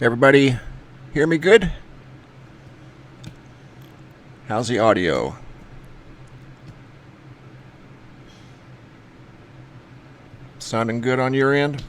Everybody hear me good? How's the audio? Sounding good on your end?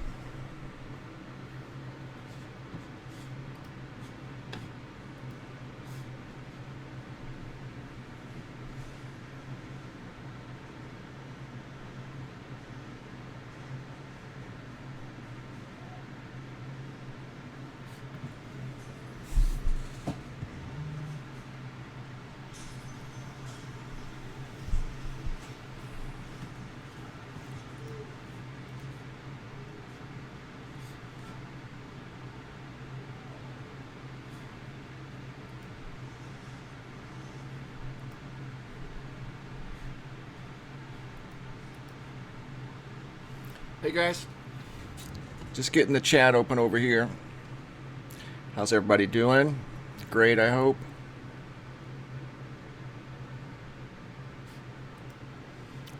Hey guys, just getting the chat open over here. How's everybody doing? Great, I hope.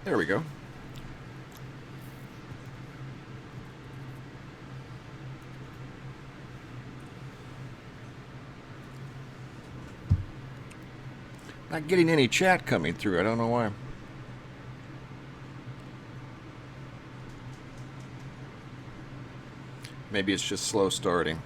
There we go. Not getting any chat coming through. I don't know why. Maybe it's just slow starting.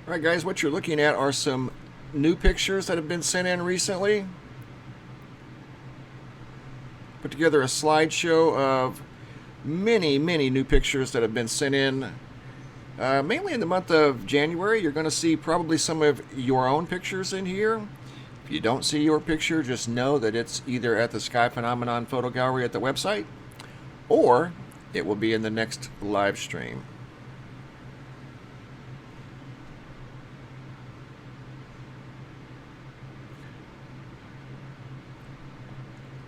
Alright guys, what you're looking at are some new pictures that have been sent in recently. Put together a slideshow of many new pictures that have been sent in. Mainly in the month of January. You're going to see probably some of your own pictures in here. If you don't see your picture, just know that it's either at the Sky Phenomenon Photo Gallery at the website, or it will be in the next live stream.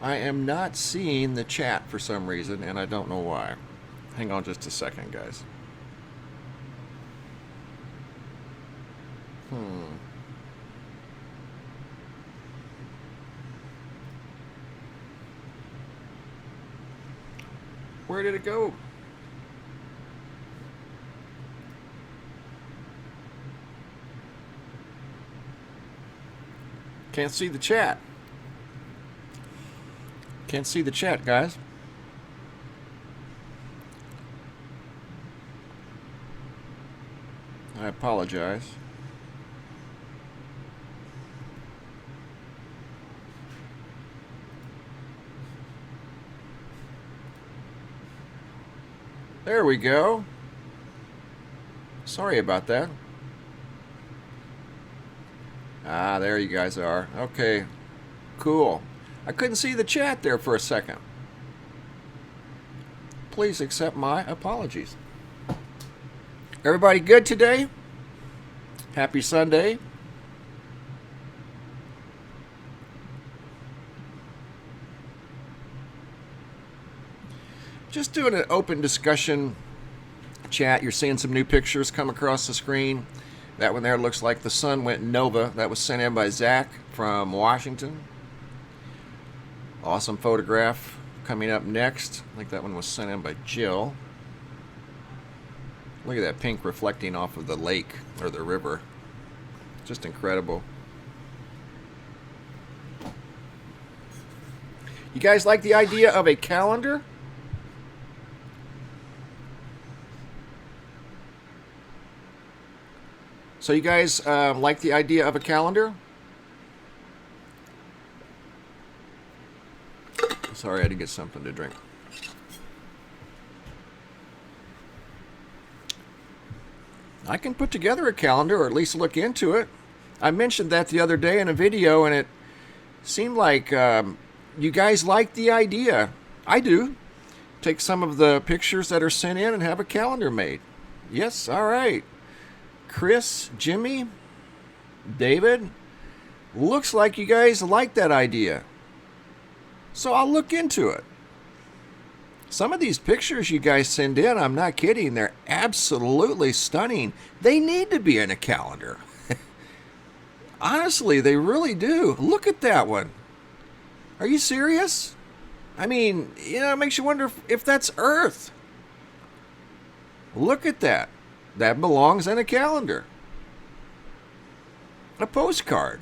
I am not seeing the chat for some reason, and I don't know why. Hang on just a second, guys. Where did it go? Can't see the chat. Can't see the chat, guys. I apologize. There we go. Sorry about that. Ah, there you guys are. Okay, cool. I couldn't see the chat there for a second. Please accept my apologies. Everybody good today? Happy Sunday. Just doing an open discussion chat. You're seeing some new pictures come across the screen. That one there looks like the sun went nova. That was sent in by Zach from Washington. Awesome photograph. Coming up next, I think that one was sent in by Jill. Look at that pink reflecting off of the lake or the river. Just incredible. You guys like the idea of a calendar? So you guys like the idea of a calendar? Sorry, I had to get something to drink. I can put together a calendar, or at least look into it. I mentioned that the other day in a video, and it seemed like you guys like the idea. I do. Take some of the pictures that are sent in and have a calendar made. Yes, all right. Chris, Jimmy, David, looks like you guys like that idea. So I'll look into it. Some of these pictures you guys send in, I'm not kidding, they're absolutely stunning. They need to be in a calendar. Honestly, they really do. Look at that one. Are you serious? I mean, it makes you wonder if that's Earth. Look at that. That belongs in a calendar. A postcard.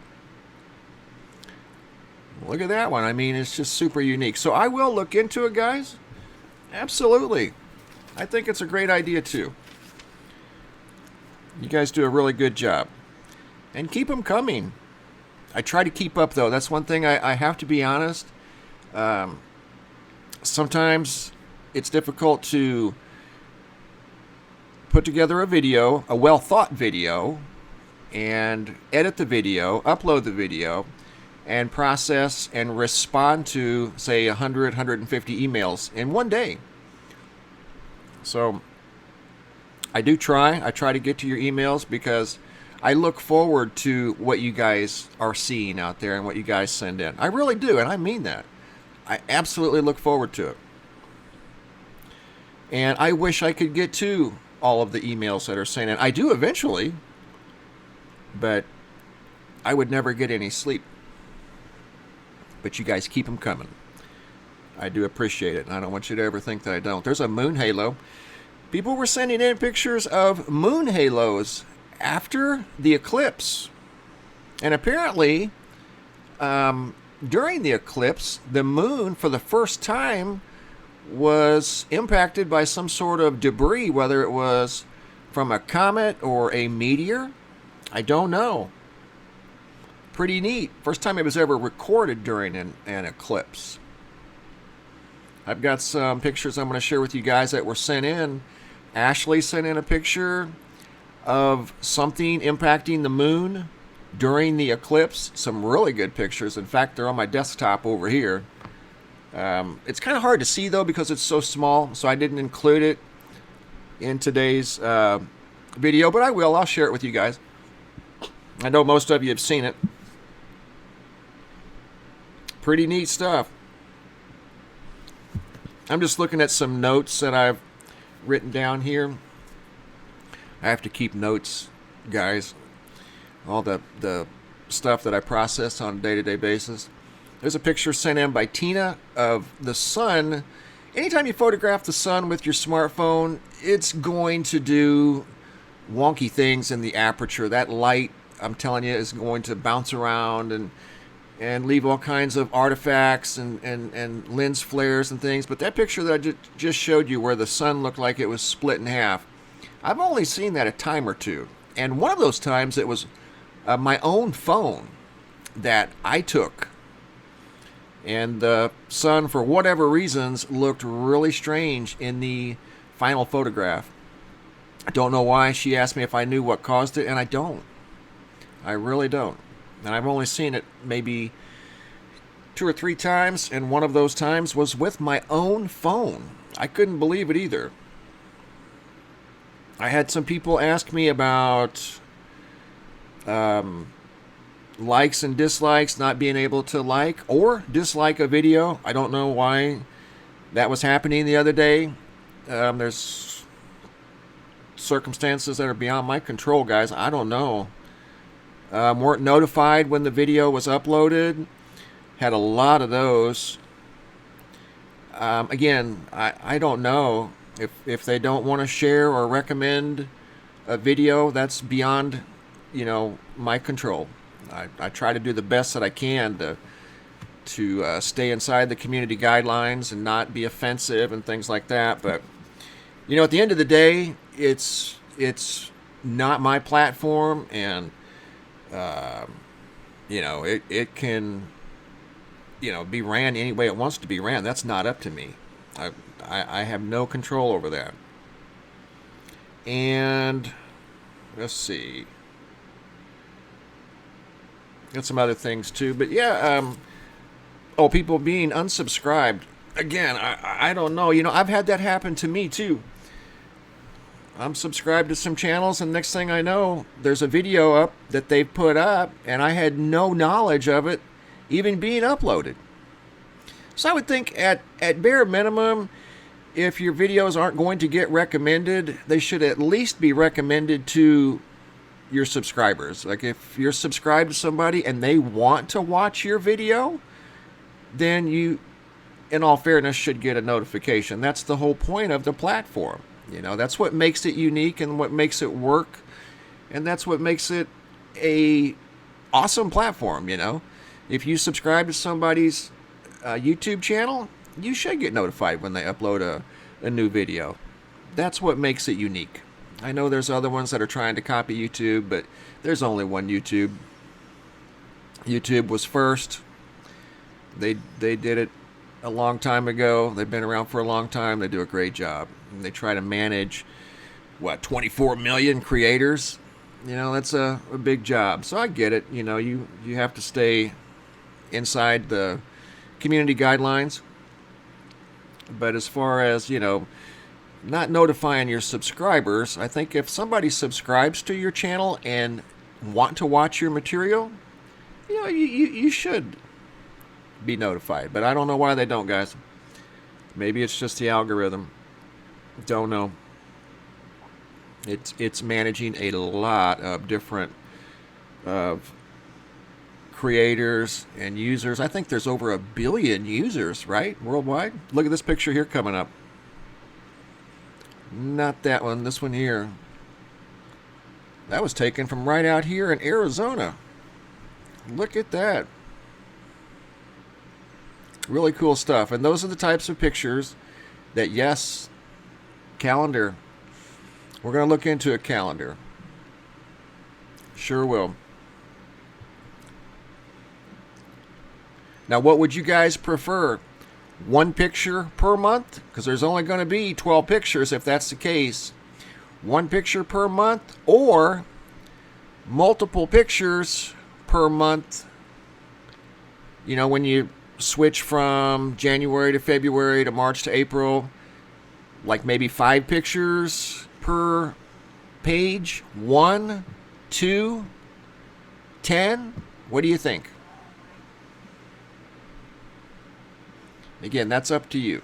Look at that one. I mean, it's just super unique. So I will look into it, guys. Absolutely. I think it's a great idea, too. You guys do a really good job. And keep them coming. I try to keep up, though. That's one thing I have to be honest. Sometimes it's difficult to put together a video, a well-thought video, and edit the video, upload the video, and process and respond to, say, 100, 150 emails in one day. So I do try. I try to get to your emails because I look forward to what you guys are seeing out there and what you guys send in. I really do, and I mean that. I absolutely look forward to it. And I wish I could get to all of the emails that are sent in. I do eventually, but I would never get any sleep. But you guys keep them coming. I do appreciate it, and I don't want you to ever think that I don't. There's a moon halo. People were sending in pictures of moon halos after the eclipse. And apparently, during the eclipse, the moon, for the first time, was impacted by some sort of debris, whether it was from a comet or a meteor. I don't know. Pretty neat. First time it was ever recorded during an eclipse. I've got some pictures I'm going to share with you guys that were sent in. Ashley sent in a picture of something impacting the moon during the eclipse. Some really good pictures. In fact, they're on my desktop over here. It's kind of hard to see, though, because it's so small, so I didn't include it in today's video, but I will. I'll share it with you guys. I know most of you have seen it. Pretty neat stuff. I'm just looking at some notes that I've written down here. I have to keep notes, guys. All the stuff that I process on a day-to-day basis. There's a picture sent in by Tina of the sun. Anytime you photograph the sun with your smartphone, it's going to do wonky things in the aperture. That light, I'm telling you, is going to bounce around and leave all kinds of artifacts and lens flares and things. But that picture that I just showed you where the sun looked like it was split in half, I've only seen that a time or two. And one of those times it was my own phone that I took. And the sun, for whatever reasons, looked really strange in the final photograph. I don't know why. She asked me if I knew what caused it, and I don't. I really don't. And I've only seen it maybe 2 or 3 times, and one of those times was with my own phone. I couldn't believe it either. I had some people ask me about likes and dislikes, not being able to like or dislike a video. I don't know why that was happening the other day. There's circumstances that are beyond my control, guys. I don't know. Weren't notified when the video was uploaded. Had a lot of those. Again, I don't know. If they don't want to share or recommend a video, that's beyond, my control. I try to do the best that I can to stay inside the community guidelines and not be offensive and things like that. But, at the end of the day, it's not my platform, and it can, be ran any way it wants to be ran. That's not up to me. I have no control over that. And let's see. Got some other things too, but yeah. People being unsubscribed. Again, I don't know. I've had that happen to me too. I'm subscribed to some channels, and next thing I know, there's a video up that they've put up, and I had no knowledge of it even being uploaded. So I would think at bare minimum, if your videos aren't going to get recommended, they should at least be recommended to your subscribers. Like if you're subscribed to somebody and they want to watch your video, then you, in all fairness, should get a notification. That's the whole point of the platform. You know, that's what makes it unique and what makes it work. And that's what makes it a awesome platform, you know. If you subscribe to somebody's YouTube channel, you should get notified when they upload a new video. That's what makes it unique. I know there's other ones that are trying to copy YouTube, but there's only one YouTube. YouTube was first. They did it a long time ago. They've been around for a long time. They do a great job. And they try to manage, 24 million creators? You know, that's a big job. So I get it. You know, you have to stay inside the community guidelines. But as far as, you know, not notifying your subscribers, I think if somebody subscribes to your channel and want to watch your material, you know, you should be notified. But I don't know why they don't, guys. Maybe it's just the algorithm. Don't know. It's managing a lot of different creators and users. I think there's over 1 billion users, right, worldwide. Look at this picture here coming up. Not that one, this one here. That was taken from right out here in Arizona. Look at that. Really cool stuff. And those are the types of pictures that, yes, calendar. We're going to look into a calendar. Sure will. Now, what would you guys prefer? One picture per month? Because there's only going to be 12 pictures if that's the case. One picture per month, or multiple pictures per month. You know, when you switch from January to February to March to April, like maybe 5 pictures per page. 1, 2, 10. What do you think? Again, that's up to you.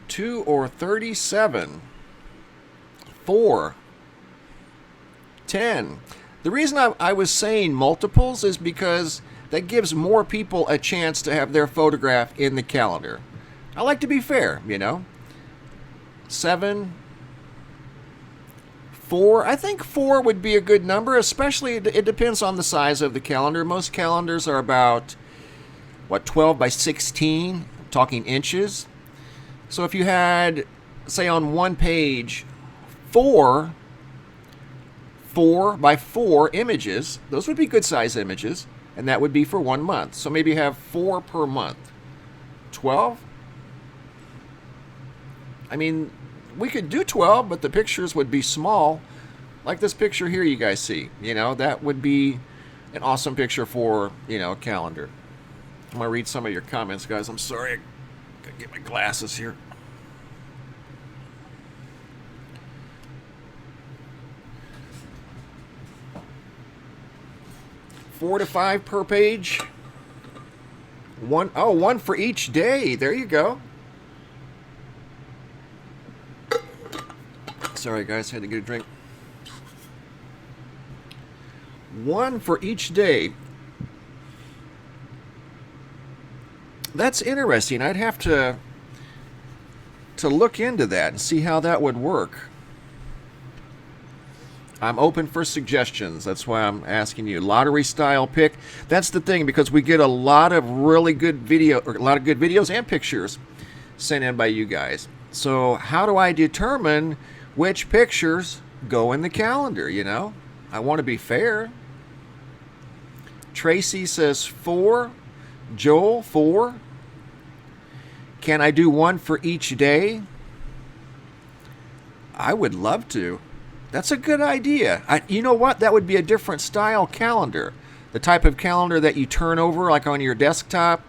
Two or 37. 4. 10. The reason I was saying multiples is because that gives more people a chance to have their photograph in the calendar. I like to be fair, you know. 7, 4. I think 4 would be a good number, especially it depends on the size of the calendar. Most calendars are about, 12 by 16, talking inches. So if you had, say on one page, 4 by 4 images, those would be good size images. And that would be for 1 month. So maybe you have 4 per month. 12? I mean, we could do 12, but the pictures would be small. Like this picture here you guys see. You know, that would be an awesome picture for, you know, a calendar. I'm going to read some of your comments, guys. I'm sorry. I got to get my glasses here. Four to 5 per page. One for each day. There you go. Sorry, guys, had to get a drink. 1 for each day. That's interesting. I'd have to look into that and see how that would work. I'm open for suggestions. That's why I'm asking you. Lottery style pick. That's the thing, because we get a lot of really good videos and pictures sent in by you guys. So how do I determine which pictures go in the calendar, you know? I want to be fair. Tracy says 4. Joel, 4. Can I do 1 for each day? I would love to. That's a good idea. You know what? That would be a different style calendar. The type of calendar that you turn over like on your desktop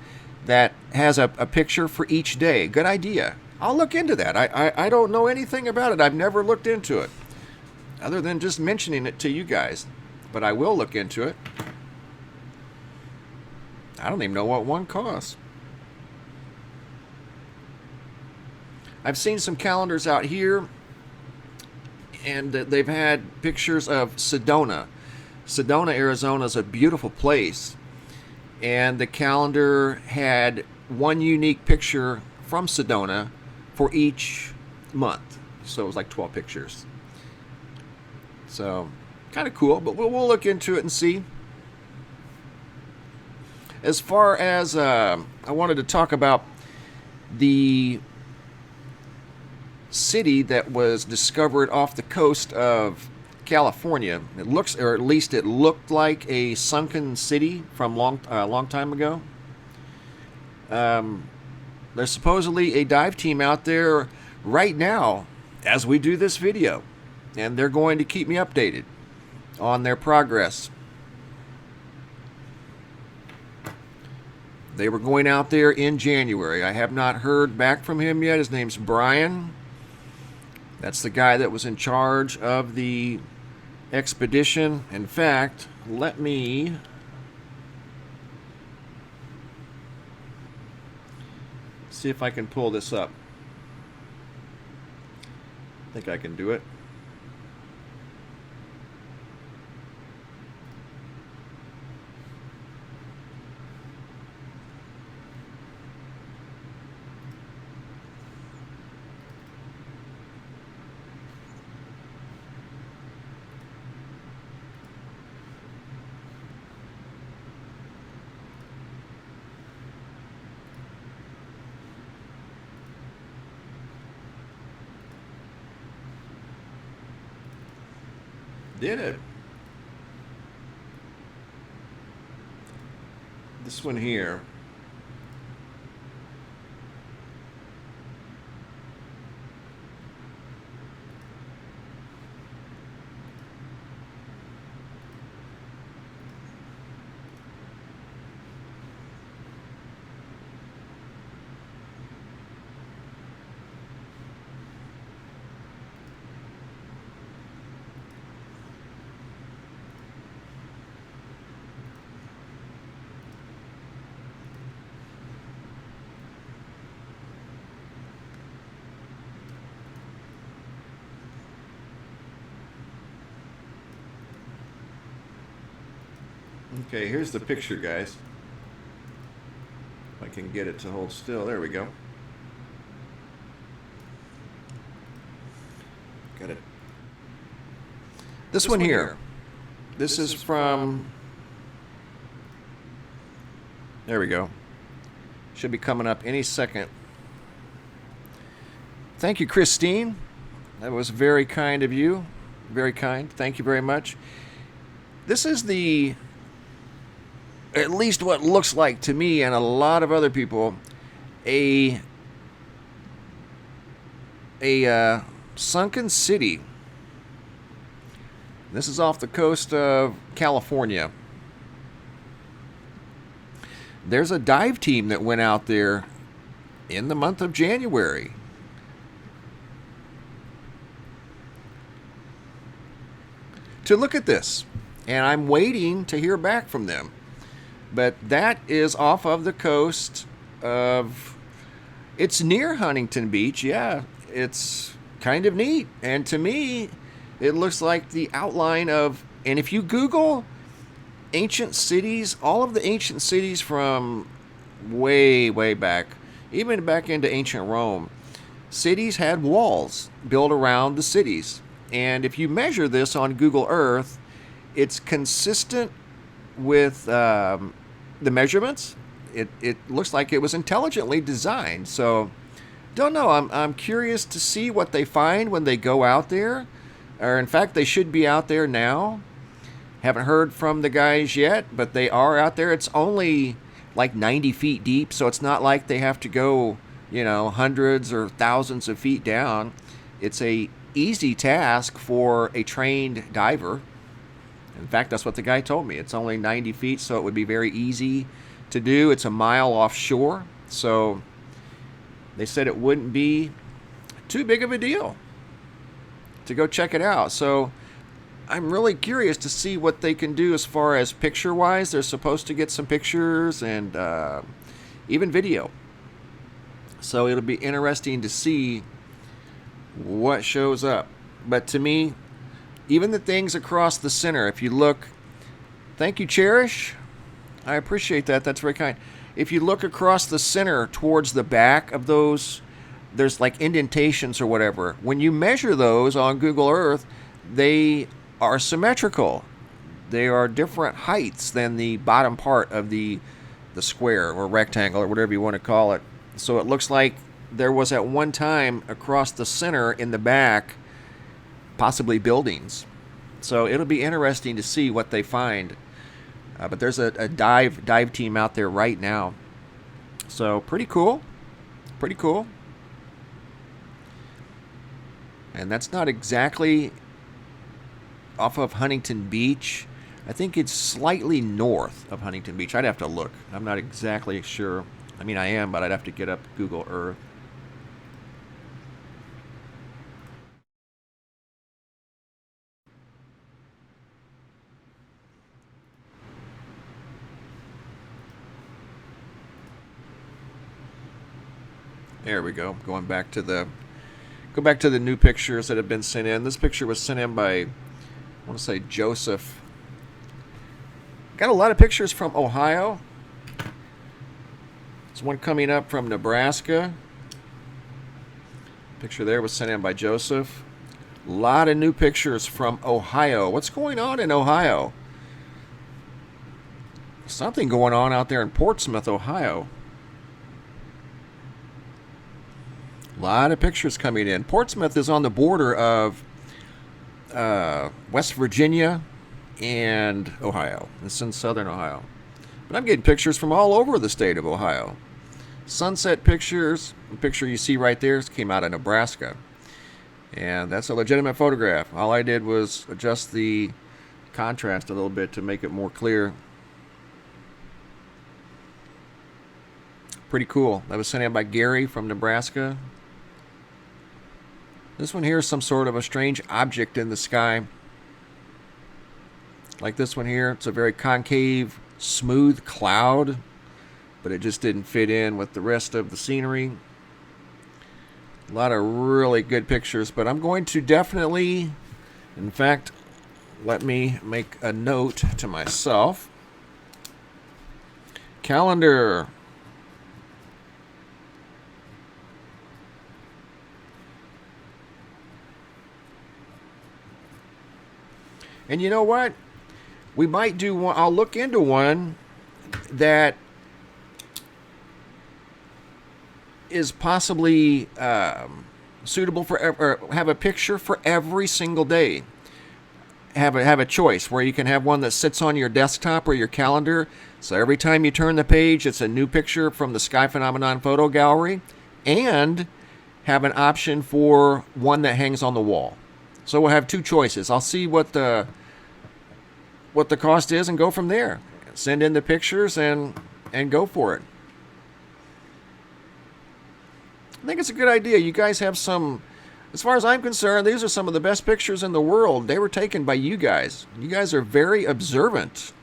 that has a picture for each day. Good idea. I'll look into that. I don't know anything about it. I've never looked into it other than just mentioning it to you guys. But I will look into it. I don't even know what one costs. I've seen some calendars out here, and they've had pictures of Sedona. Sedona, Arizona is a beautiful place. And the calendar had one unique picture from Sedona for each month. So it was like 12 pictures. So, kind of cool, but we'll look into it and see. As far as, I wanted to talk about the city that was discovered off the coast of California. It looks, or at least it looked like a sunken city from a long time ago. There's supposedly a dive team out there right now as we do this video, and they're going to keep me updated on their progress. They were going out there in January. I have not heard back from him yet. His name's Brian. That's the guy that was in charge of the expedition. In fact, let me see if I can pull this up. I think I can do it. Did it. This one here. Okay, here's the picture, guys. If I can get it to hold still. There we go. Got it. This one here. This is from... There we go. Should be coming up any second. Thank you, Christine. That was very kind of you. Very kind. Thank you very much. This is the... at least what looks like to me and a lot of other people, a sunken city. This is off the coast of California. There's a dive team that went out there in the month of January. To look at this, and I'm waiting to hear back from them. But that is off of the coast of... It's near Huntington Beach. Yeah, it's kind of neat. And to me, it looks like the outline of... And if you Google ancient cities, all of the ancient cities from way, way back, even back into ancient Rome, cities had walls built around the cities. And if you measure this on Google Earth, it's consistent with the measurements. It looks like it was intelligently designed. So, don't know. I'm curious to see what they find when they go out there. Or in fact, they should be out there now. Haven't heard from the guys yet, but they are out there. It's only like 90 feet deep, so it's not like they have to go, hundreds or thousands of feet down. It's a easy task for a trained diver. In fact, that's what the guy told me. It's only 90 feet, so it would be very easy to do. It's a mile offshore, so they said it wouldn't be too big of a deal to go check it out. So I'm really curious to see what they can do as far as picture-wise. They're supposed to get some pictures and even video. So it'll be interesting to see what shows up. But to me, even the things across the center, if you look, thank you, Cherish. I appreciate that. That's very kind. If you look across the center towards the back of those, there's like indentations or whatever. When you measure those on Google Earth, they are symmetrical. They are different heights than the bottom part of the square or rectangle or whatever you want to call it. So it looks like there was at one time across the center in the back possibly buildings. So it'll be interesting to see what they find. But there's a dive team out there right now. So pretty cool. Pretty cool. And that's not exactly off of Huntington Beach. I think it's slightly north of Huntington Beach. I'd have to look. I'm not exactly sure. I mean, I am, but I'd have to get up Google Earth. There we go. Go back to the new pictures that have been sent in. This picture was sent in by, I want to say, Joseph. Got a lot of pictures from Ohio. There's one coming up from Nebraska. Picture there was sent in by Joseph. A lot of new pictures from Ohio. What's going on in Ohio? Something going on out there in Portsmouth, Ohio. A lot of pictures coming in. Portsmouth is on the border of West Virginia and Ohio. It's in southern Ohio. But I'm getting pictures from all over the state of Ohio. Sunset pictures. The picture you see right there came out of Nebraska. And that's a legitimate photograph. All I did was adjust the contrast a little bit to make it more clear. Pretty cool. That was sent in by Gary from Nebraska. This one here is some sort of a strange object in the sky. Like this one here. It's a very concave, smooth cloud, but it just didn't fit in with the rest of the scenery. A lot of really good pictures, but I'm going to definitely, in fact, let me make a note to myself. Calendar. And you know what? We might do one. I'll look into one that is possibly suitable for, or have a picture for every single day. Have a choice where you can have one that sits on your desktop or your calendar. So every time you turn the page, it's a new picture from the Sky Phenomenon photo gallery, and have an option for one that hangs on the wall. So we'll have two choices. I'll see what the cost is and go from there. Send in the pictures and go for it. I think it's a good idea. You guys have some, as far as I'm concerned, these are some of the best pictures in the world. They were taken by you guys. You guys are very observant.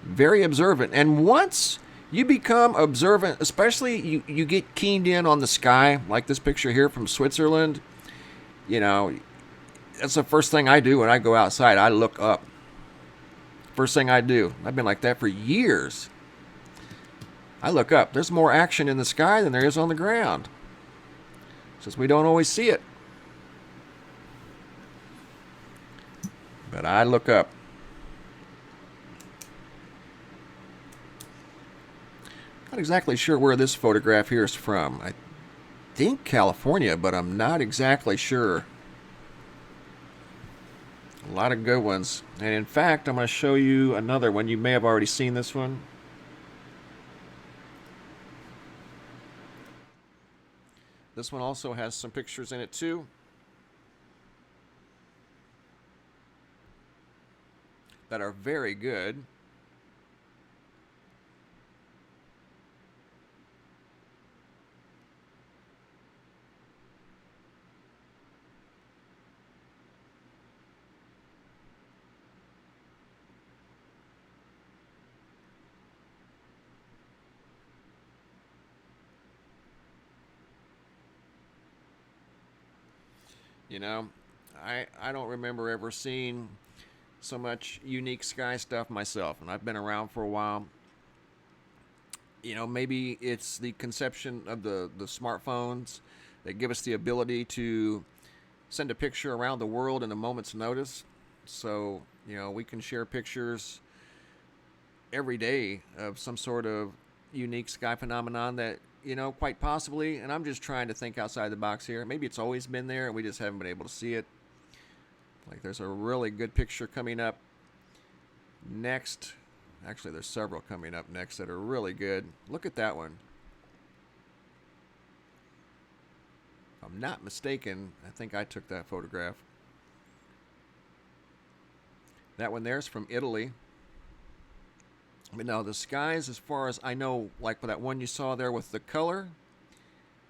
Very observant. And once you become observant, especially you get keened in on the sky, like this picture here from Switzerland, you know, that's the first thing I do when I go outside. I look up. First thing I do. I've been like that for years. I look up. There's more action in the sky than there is on the ground. Since we don't always see it. But I look up. Not exactly sure where this photograph here is from. I think California, but I'm not exactly sure. A lot of good ones. And in fact, I'm going to show you another one. You may have already seen this one. This one also has some pictures in it too. that are very good. You know, I don't remember ever seeing so much unique sky stuff myself, and I've been around for a while. You know, maybe it's the conception of the smartphones that give us the ability to send a picture around the world in a moment's notice. So, you know, we can share pictures every day of some sort of unique sky phenomenon that, you know, quite possibly, and I'm just trying to think outside the box here. Maybe it's always been there and we just haven't been able to see it. Like there's a really good picture coming up next. Actually, there's several coming up next that are really good. Look at that one. If I'm not mistaken, I think I took that photograph. That one there is from Italy. But no, the skies, as far as I know, like that one you saw there with the color,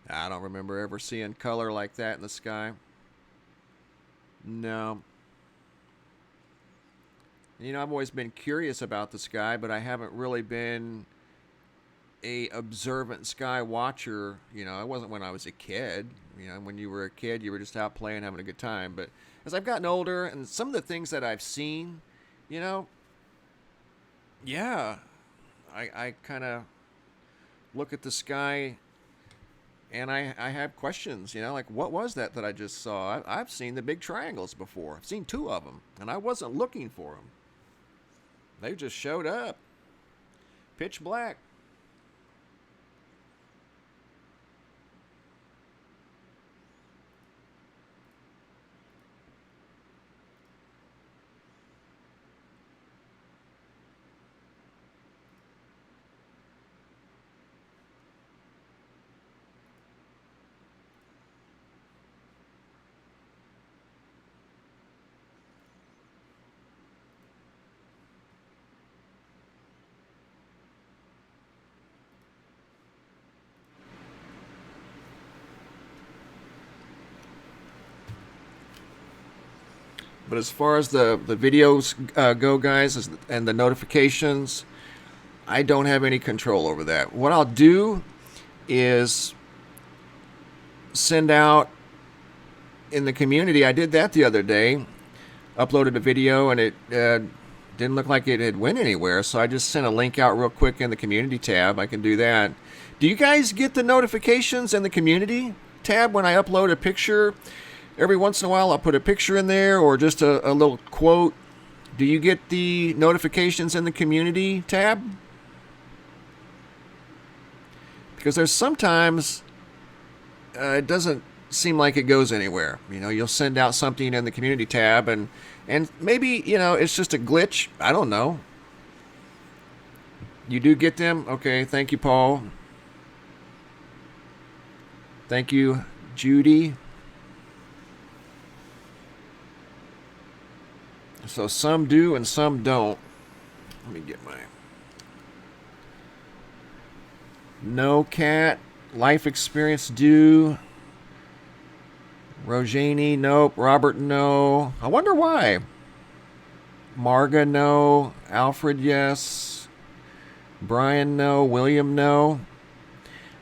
I don't remember ever seeing color like that in the sky. No. You know, I've always been curious about the sky, but I haven't really been a observant sky watcher. You know, it wasn't when I was a kid. You know, when you were a kid, you were just out playing, having a good time. But as I've gotten older, and some of the things that I've seen, you know, yeah, I kind of look at the sky and I have questions, you know, like what was that I just saw? I've seen the big triangles before. I've seen two of them, and I wasn't looking for them. They just showed up. Pitch black. But as far as the videos go, guys, and the notifications, I don't have any control over that. What I'll do is send out in the community. I did that the other day. Uploaded a video, and it didn't look like it had went anywhere. So I just sent a link out real quick in the community tab. I can do that. Do you guys get the notifications in the community tab when I upload a picture? Every once in a while, I'll put a picture in there or just a little quote. Do you get the notifications in the community tab? Because there's sometimes it doesn't seem like it goes anywhere. You know, you'll send out something in the community tab, and maybe, you know, it's just a glitch. I don't know. You do get them? Okay, thank you, Paul. Thank you, Judy. So some do and some don't. Let me get my... No cat. Life experience do. Rojani, nope. Robert, no. I wonder why. Marga, no. Alfred, yes. Brian, no. William, no.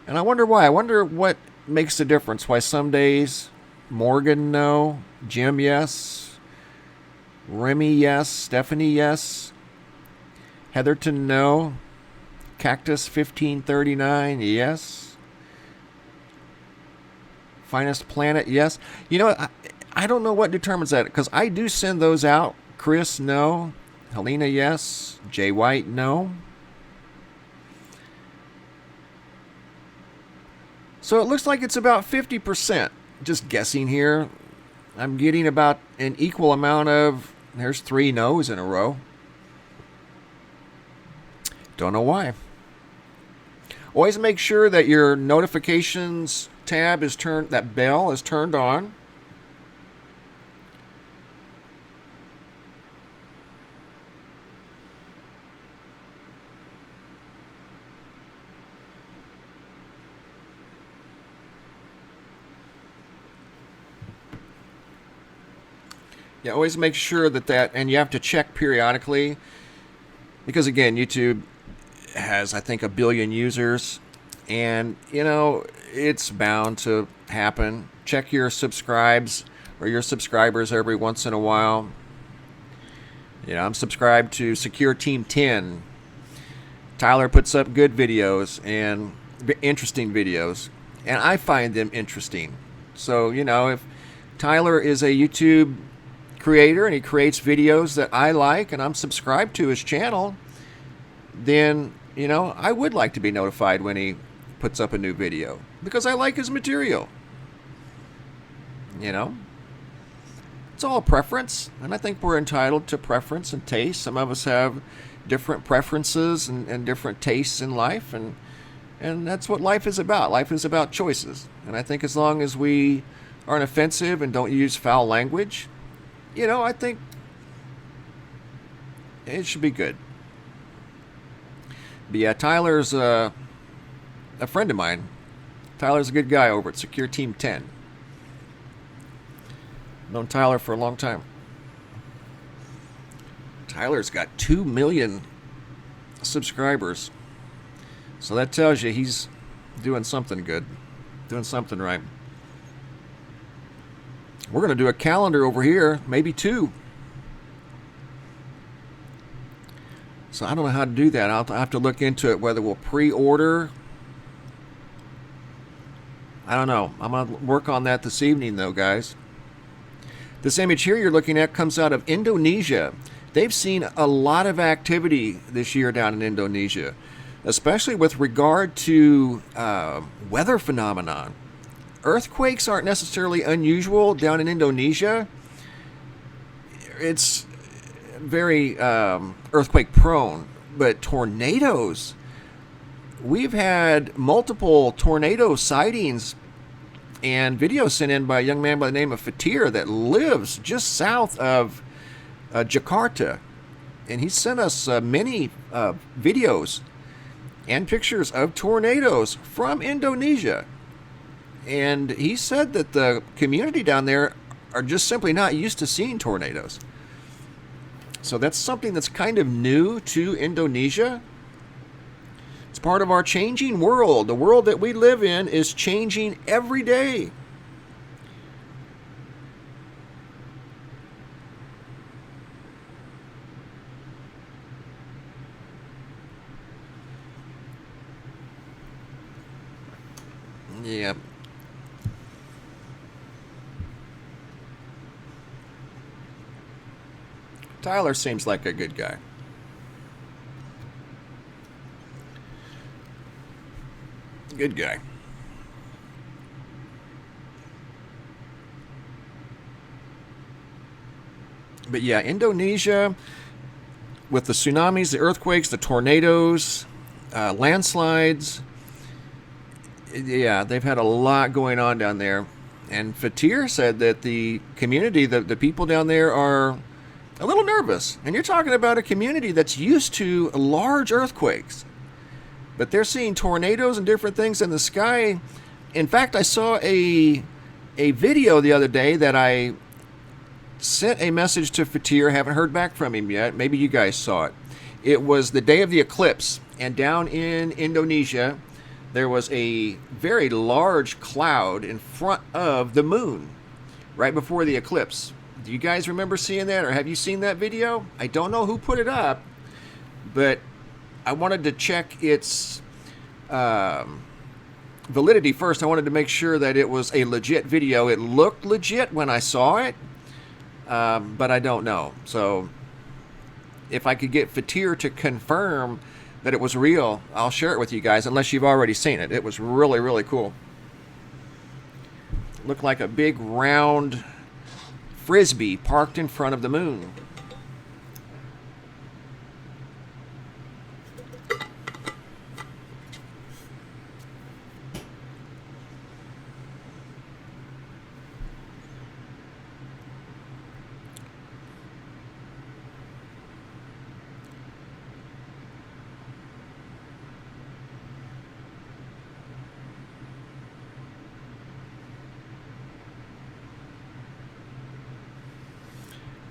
And I wonder why. I wonder what makes the difference. Why some days Morgan, no. Jim, yes. Remy, yes. Stephanie, yes. Heatherton, no. Cactus 1539, yes. Finest Planet, yes. You know, I don't know what determines that, because I do send those out. Chris, no. Helena, yes. Jay White, no. So it looks like it's about 50%. Just guessing here. I'm getting about an equal amount of... There's 3 no's in a row. Don't know why. Always make sure that your notifications tab is turned, that bell is turned on. Yeah, always make sure that, and you have to check periodically, because again, YouTube has, I think, 1 billion users, and it's bound to happen. Check your subscribes or your subscribers every once in a while. I'm subscribed to Secure Team 10. Tyler puts up good videos and interesting videos, and I find them interesting. So, if Tyler is a YouTube creator and he creates videos that I like and I'm subscribed to his channel, then, I would like to be notified when he puts up a new video because I like his material. It's all preference, and I think we're entitled to preference and taste. Some of us have different preferences and different tastes in life, and that's what life is about. Life is about choices, and I think as long as we aren't offensive and don't use foul language, I think it should be good. But yeah, Tyler's a friend of mine. Tyler's a good guy over at Secure Team 10. Known Tyler for a long time. Tyler's got 2 million subscribers. So that tells you he's doing something good. Doing something right. We're going to do a calendar over here. Maybe 2. So I don't know how to do that. I'll have to look into it, whether we'll pre-order. I don't know. I'm going to work on that this evening, though, guys. This image here you're looking at comes out of Indonesia. They've seen a lot of activity this year down in Indonesia, especially with regard to weather phenomenon. Earthquakes aren't necessarily unusual down in Indonesia. It's very earthquake prone, but tornadoes. We've had multiple tornado sightings and videos sent in by a young man by the name of Fatir that lives just south of Jakarta. And he sent us many videos and pictures of tornadoes from Indonesia. And he said that the community down there are just simply not used to seeing tornadoes. So that's something that's kind of new to Indonesia. It's part of our changing world. The world that we live in is changing every day. Yeah. Tyler seems like a good guy. Good guy. But yeah, Indonesia, with the tsunamis, the earthquakes, the tornadoes, landslides, yeah, they've had a lot going on down there. And Fatir said that the community, the people down there are a little nervous. And you're talking about a community that's used to large earthquakes. But they're seeing tornadoes and different things in the sky. In fact, I saw a video the other day that I sent a message to Fatir. Haven't heard back from him yet. Maybe you guys saw it. It was the day of the eclipse. And down in Indonesia, there was a very large cloud in front of the moon right before the eclipse. Do you guys remember seeing that, or have you seen that video? I don't know who put it up, but I wanted to check its validity first. I wanted to make sure that it was a legit video. It looked legit when I saw it, but I don't know. So if I could get Fatir to confirm that it was real, I'll share it with you guys, unless you've already seen it. It was really, really cool. It looked like a big round frisbee parked in front of the moon.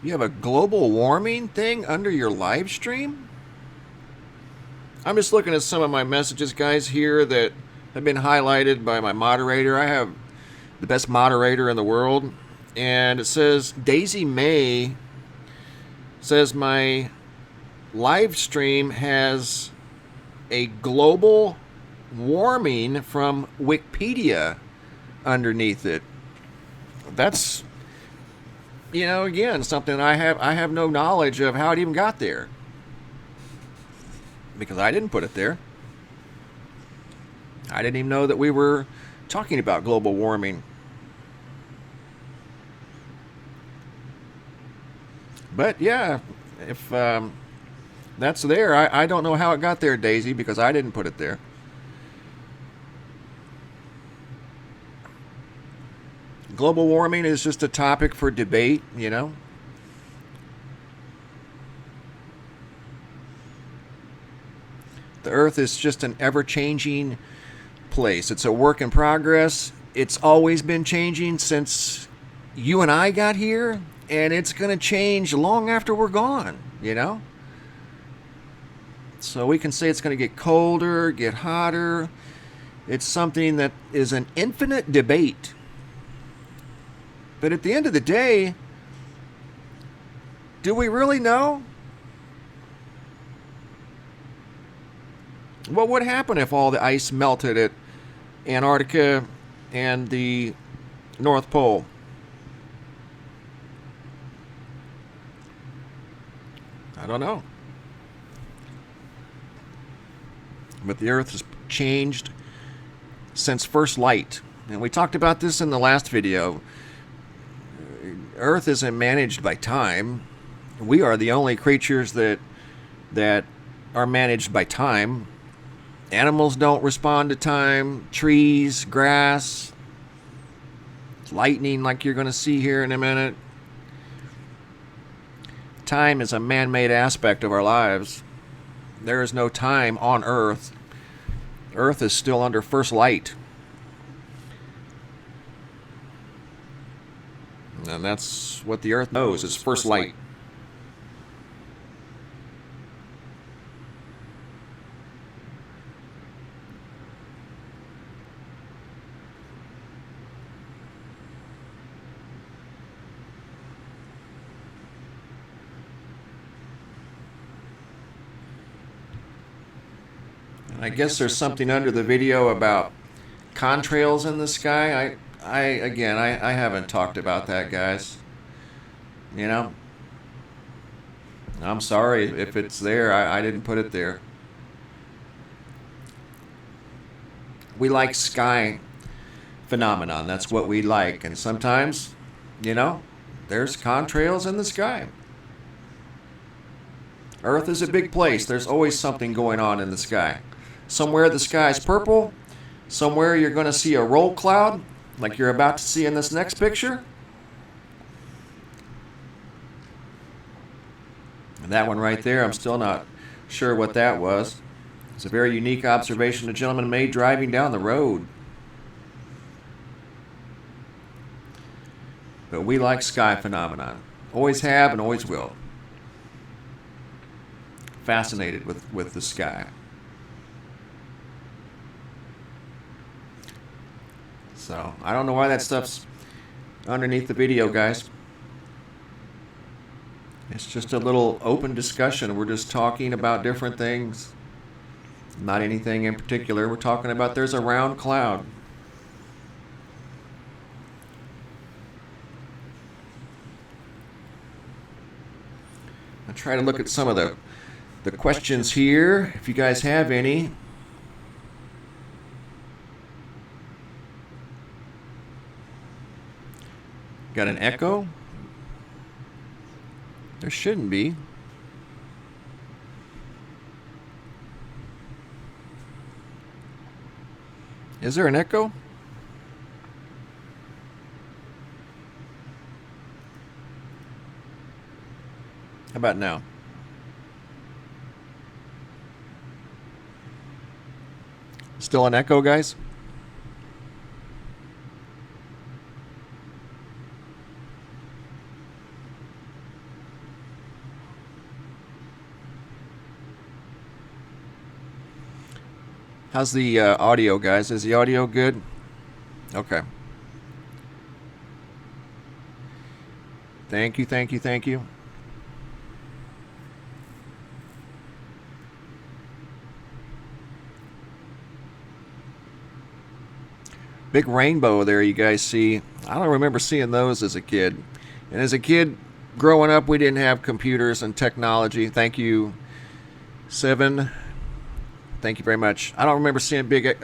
You have a global warming thing under your live stream? I'm just looking at some of my messages, guys, here that have been highlighted by my moderator. I have the best moderator in the world. And it says, Daisy May says my live stream has a global warming from Wikipedia underneath it. That's, you know, again, something I have no knowledge of how it even got there, because I didn't put it there. I didn't even know that we were talking about global warming. But yeah, if that's there, I don't know how it got there, Daisy, because I didn't put it there. Global warming is just a topic for debate, you know. The Earth is just an ever-changing place. It's a work in progress. It's always been changing since you and I got here, and it's going to change long after we're gone, you know. So we can say it's going to get colder, get hotter. It's something that is an infinite debate. But at the end of the day, do we really know? What would happen if all the ice melted at Antarctica and the North Pole? I don't know. But the Earth has changed since first light. And we talked about this in the last video. Earth isn't managed by time. We are the only creatures that are managed by time. Animals don't respond to time. Trees, grass, lightning, like you're going to see here in a minute. Time is a man-made aspect of our lives. There is no time on Earth. Earth is still under first light. And that's what the Earth knows, is first light. And I guess there's something under the video about contrails in the sky. I haven't talked about that, guys. You know, I'm sorry if it's there. I didn't put it there. We like sky phenomenon. That's what we like. And sometimes, you know, there's contrails in the sky. Earth is a big place. There's always something going on in the sky. Somewhere the sky's purple. Somewhere you're going to see a roll cloud, like you're about to see in this next picture. And that one right there, I'm still not sure what that was. It's a very unique observation a gentleman made driving down the road. But we like sky phenomenon. Always have and always will. Fascinated with the sky. So, I don't know why that stuff's underneath the video, guys. It's just a little open discussion. We're just talking about different things. Not anything in particular. We're talking about there's a round cloud. I'll try to look at some of the questions here, if you guys have any. Got an echo? There shouldn't be. Is there an echo? How about now? Still an echo, guys? How's the audio, guys? Is the audio good? Okay. Thank you, thank you, thank you. Big rainbow there you guys see. I don't remember seeing those as a kid. And as a kid growing up, we didn't have computers and technology. Thank you, Seven. Thank you very much. I don't remember seeing big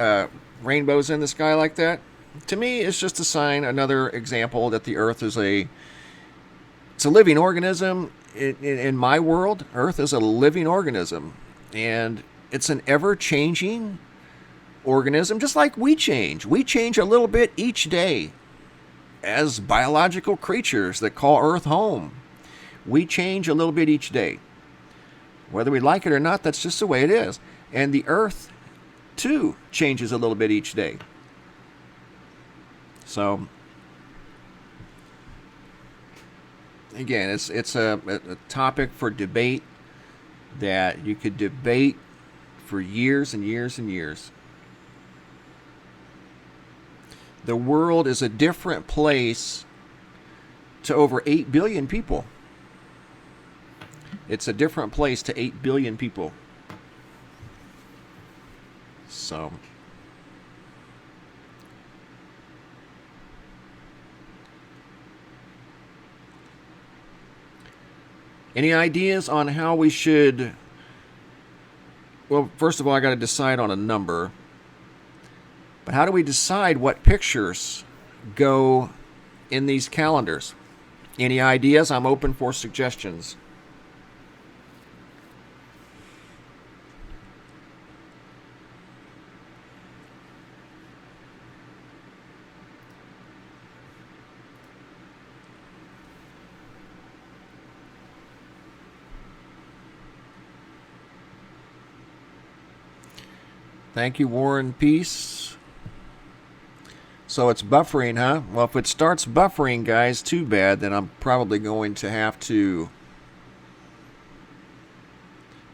rainbows in the sky like that. To me, it's just a sign, another example that the Earth is it's a living organism. In my world, Earth is a living organism. And it's an ever-changing organism, just like we change. We change a little bit each day as biological creatures that call Earth home. We change a little bit each day. Whether we like it or not, that's just the way it is. And the Earth, too, changes a little bit each day. So, again, it's a topic for debate that you could debate for years and years and years. The world is a different place to over 8 billion people. It's a different place to 8 billion people. So, any ideas on how we should... Well, first of all, I got to decide on a number. But how do we decide what pictures go in these calendars? Any ideas? I'm open for suggestions. Thank you, Warren Peace. So it's buffering, huh? Well, if it starts buffering, guys, too bad. Then I'm probably going to have to...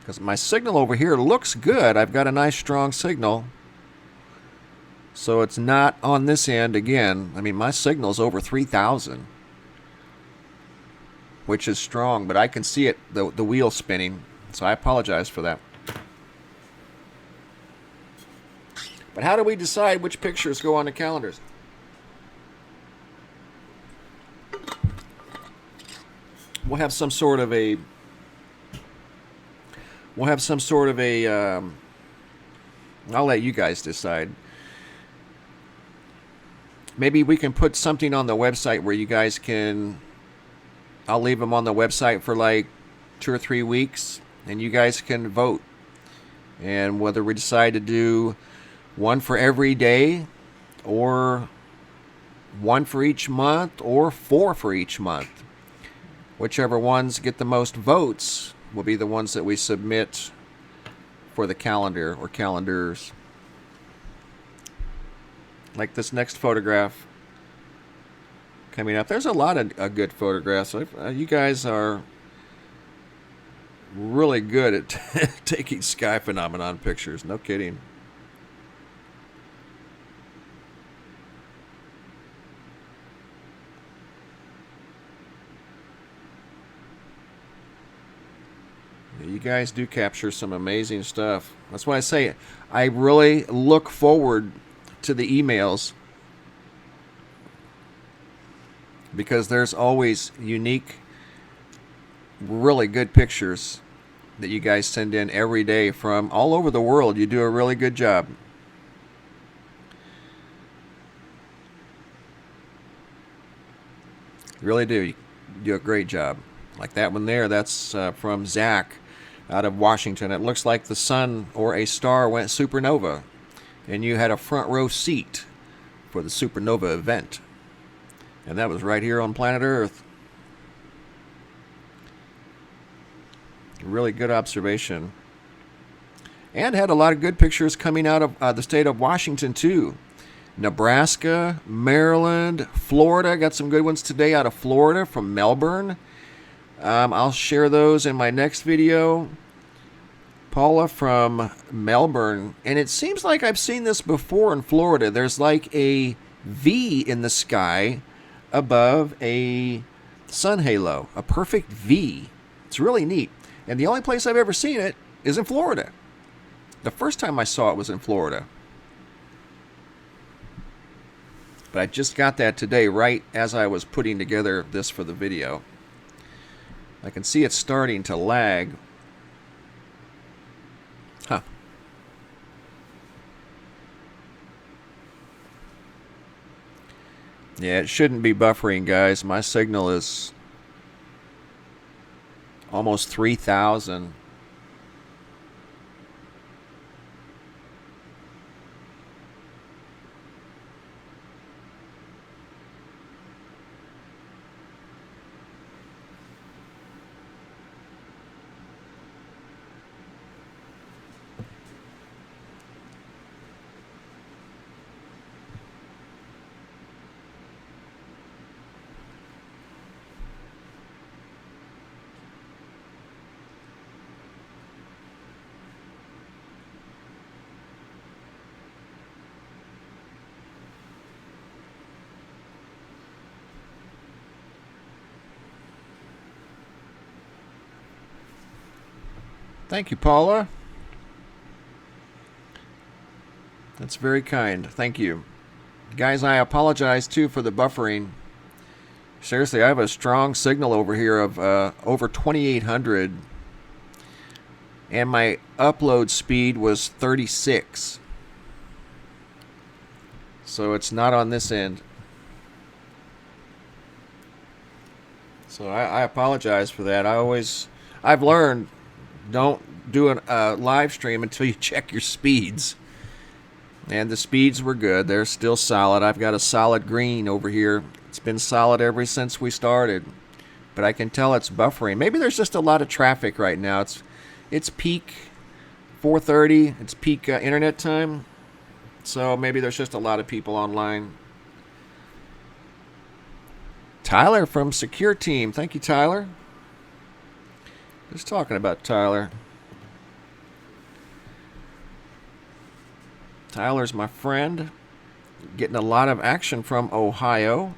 Because my signal over here looks good. I've got a nice, strong signal. So it's not on this end again. I mean, my signal's over 3,000. Which is strong, but I can see it, the wheel spinning. So I apologize for that. But how do we decide which pictures go on the calendars? We'll have some sort of a... I'll let you guys decide. Maybe we can put something on the website where you guys can... I'll leave them on the website for like 2 or 3 weeks, and you guys can vote. And whether we decide to do one for every day, or one for each month, or 4 for each month. Whichever ones get the most votes will be the ones that we submit for the calendar or calendars. Like this next photograph coming up. There's a lot of good photographs. You guys are really good at taking sky phenomenon pictures. No kidding. You guys do capture some amazing stuff. That's why I say I really look forward to the emails, because there's always unique, really good pictures that you guys send in every day from all over the world. You do a really good job. You really do. You do a great job. Like that one there, that's from Zach out of Washington. It looks like the sun or a star went supernova, and you had a front row seat for the supernova event. And that was right here on planet Earth. Really good observation. And had a lot of good pictures coming out of the state of Washington too. Nebraska, Maryland, Florida. Got some good ones today out of Florida from Melbourne. I'll share those in my next video. Paula from Melbourne, and it seems like I've seen this before in Florida. There's like a V in the sky above a sun halo, a perfect V. It's really neat. And the only place I've ever seen it is in Florida. The first time I saw it was in Florida. But I just got that today, right as I was putting together this for the video. I can see it starting to lag. Huh. Yeah, it shouldn't be buffering, guys. My signal is almost 3,000. Thank you, Paula. That's very kind. Thank you. Guys, I apologize, too, for the buffering. Seriously, I have a strong signal over here of over 2,800. And my upload speed was 36. So it's not on this end. So I apologize for that. I've learned, don't do a live stream until you check your speeds. And the speeds were good. They're still solid. I've got a solid green over here. It's been solid ever since we started. But I can tell it's buffering. Maybe there's just a lot of traffic right now. It's peak 4:30. It's peak internet time. So maybe there's just a lot of people online. Tyler from Secure Team. Thank you, Tyler. Just talking about Tyler. Tyler's my friend. Getting a lot of action from Ohio.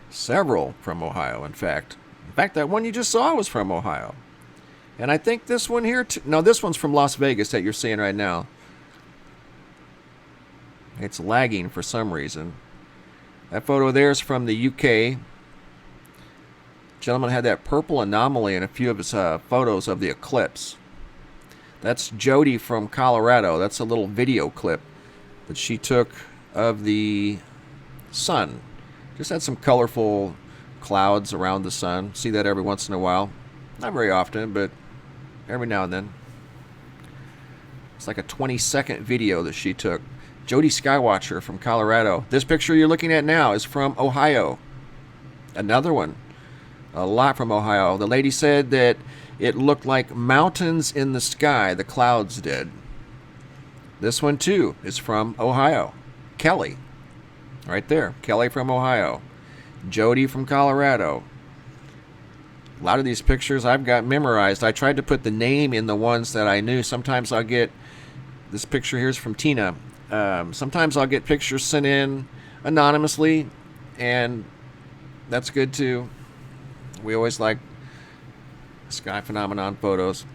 Several from Ohio, in fact. In fact, that one you just saw was from Ohio. And I think this one here, no, this one's from Las Vegas that you're seeing right now. It's lagging for some reason. That photo there is from the UK. Gentleman had that purple anomaly in a few of his photos of the eclipse. That's Jody from Colorado. That's a little video clip that she took of the sun. Just had some colorful clouds around the sun. See that every once in a while. Not very often, but every now and then. It's like a 20-second video that she took. Jody Skywatcher from Colorado. This picture you're looking at now is from Ohio. Another one. A lot from Ohio. The lady said that it looked like mountains in the sky. The clouds did. This one, too, is from Ohio. Kelly. Right there. Kelly from Ohio. Jody from Colorado. A lot of these pictures I've got memorized. I tried to put the name in the ones that I knew. Sometimes I'll get... This picture here is from Tina. Sometimes I'll get pictures sent in anonymously, and that's good, too. We always like sky phenomenon photos,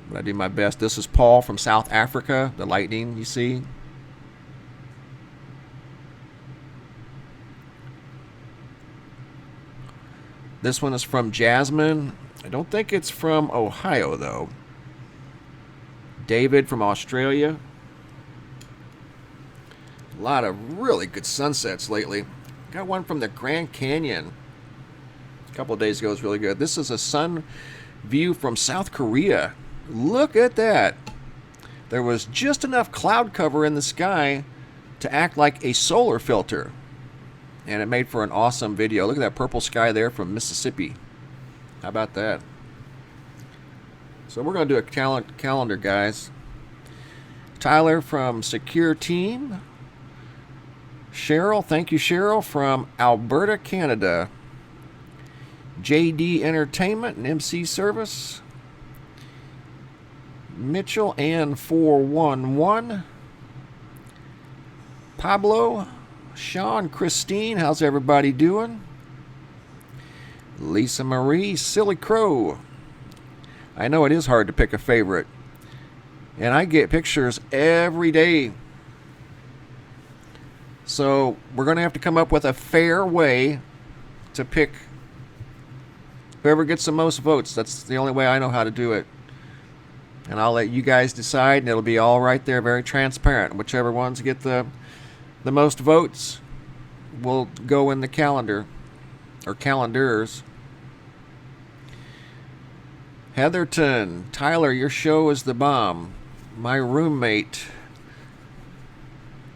but I do my best. This is Paul from South Africa, the lightning you see. This one is from Jasmine. I don't think it's from Ohio, though. David from Australia. A lot of really good sunsets lately. Got one from the Grand Canyon. A couple of days ago was really good. This is a sun view from South Korea. Look at that. There was just enough cloud cover in the sky to act like a solar filter. And it made for an awesome video. Look at that purple sky there from Mississippi. How about that? So we're going to do a calendar, guys. Tyler from Secure Team. Cheryl, thank you, Cheryl, from Alberta, Canada. JD Entertainment and MC Service. Mitchell and 411. Pablo, Sean, Christine, how's everybody doing? Lisa Marie, Silly Crow. I know it is hard to pick a favorite. And I get pictures every day. So we're going to have to come up with a fair way to pick whoever gets the most votes. That's the only way I know how to do it. And I'll let you guys decide, and it'll be all right there, very transparent. Whichever ones get the most votes will go in the calendar, or calendars. Heatherton, Tyler, your show is the bomb. My roommate,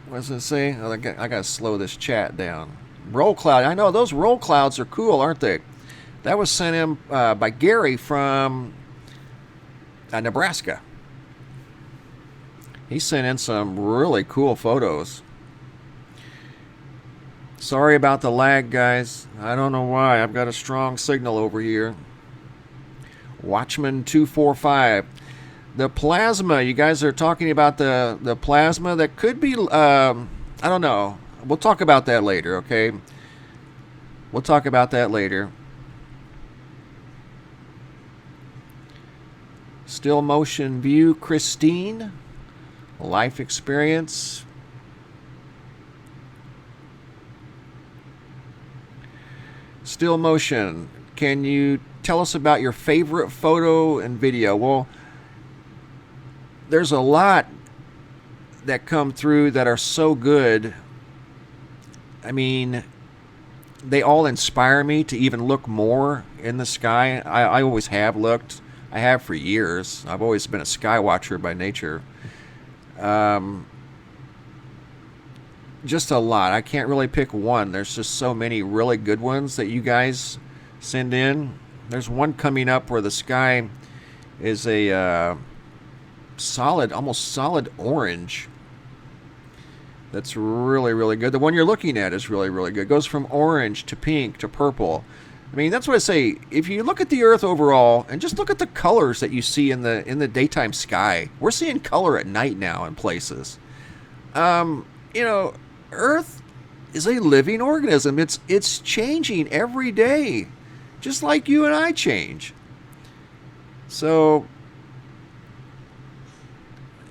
what does it say? Oh, I got to slow this chat down. Roll cloud. I know those roll clouds are cool, aren't they? That was sent in by Gary from Nebraska. He sent in some really cool photos. Sorry about the lag, guys. I don't know why. I've got a strong signal over here. Watchman 245. The plasma. You guys are talking about the plasma that could be. I don't know. We'll talk about that later. Okay. We'll talk about that later. Still motion view, Christine. Life experience. Still motion. Can you tell us about your favorite photo and video? Well, there's a lot that come through that are so good. I mean, they all inspire me to even look more in the sky. I always have looked. I have for years. I've always been a sky watcher by nature. Just a lot. I can't really pick one. There's just so many really good ones that you guys send in. There's one coming up where the sky is a solid, almost solid orange. That's really, really good. The one you're looking at is really, really good. It goes from orange to pink to purple. I mean, that's what I say. If you look at the Earth overall and just look at the colors that you see in the daytime sky, we're seeing color at night now in places. You know, Earth is a living organism. It's changing every day, just like you and I change. So,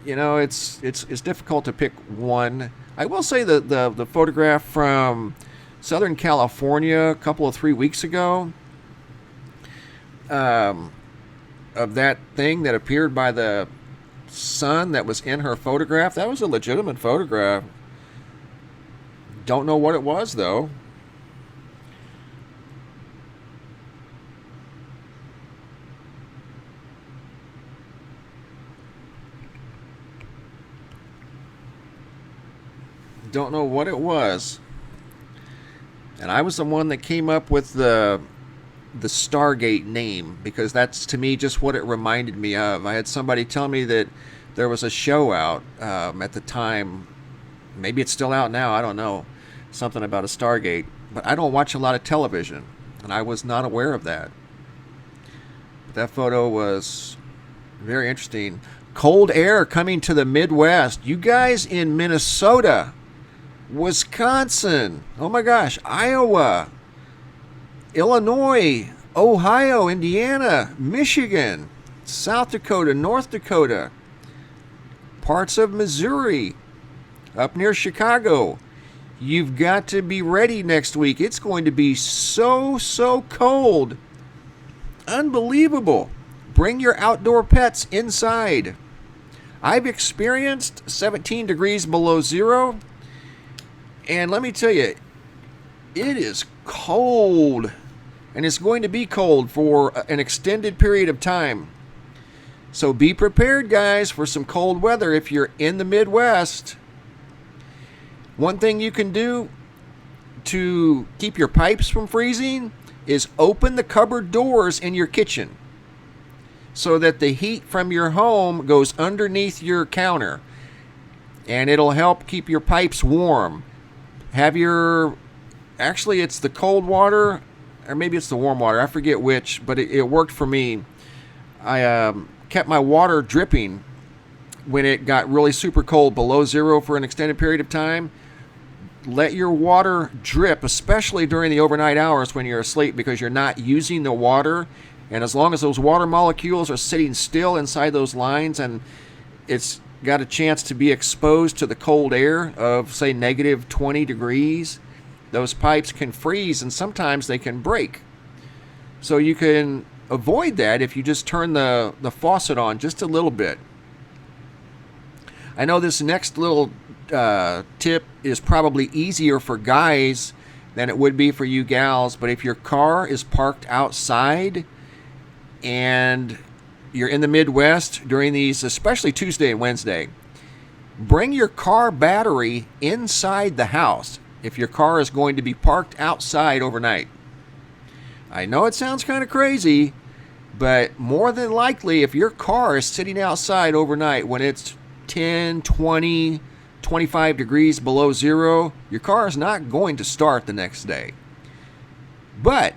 you know, it's difficult to pick one. I will say the photograph from Southern California a couple of 3 weeks ago, of that thing that appeared by the sun that was in her photograph, that was a legitimate photograph. Don't know what it was, though. Don't know what it was. And I was the one that came up with the Stargate name, because that's, to me, just what it reminded me of. I had somebody tell me that there was a show out at the time. Maybe it's still out now. I don't know. Something about a Stargate. But I don't watch a lot of television, and I was not aware of that. But that photo was very interesting. Cold air coming to the Midwest. You guys in Minnesota, Wisconsin, oh my gosh, Iowa, Illinois, Ohio, Indiana, Michigan, South Dakota, North Dakota, parts of Missouri, up near Chicago. You've got to be ready next week. It's going to be so cold. Unbelievable. Bring your outdoor pets inside. I've experienced 17 degrees below zero. And let me tell you, it is cold. And it's going to be cold for an extended period of time. So be prepared, guys, for some cold weather if you're in the Midwest. One thing you can do to keep your pipes from freezing is open the cupboard doors in your kitchen so that the heat from your home goes underneath your counter. And it'll help keep your pipes warm. Actually, it's the cold water, or maybe it's the warm water. I forget which, but it worked for me. I kept my water dripping when it got really super cold, below zero for an extended period of time. Let your water drip, especially during the overnight hours when you're asleep, because you're not using the water. And as long as those water molecules are sitting still inside those lines and it's got a chance to be exposed to the cold air of, say, negative 20 degrees, those pipes can freeze and sometimes they can break. So you can avoid that if you just turn the faucet on just a little bit. I know this next little tip is probably easier for guys than it would be for you gals, but if your car is parked outside and you're in the Midwest during these, especially Tuesday and Wednesday, bring your car battery inside the house if your car is going to be parked outside overnight. I know it sounds kind of crazy, but more than likely, if your car is sitting outside overnight when it's 10, 20, 25 degrees below zero, your car is not going to start the next day. But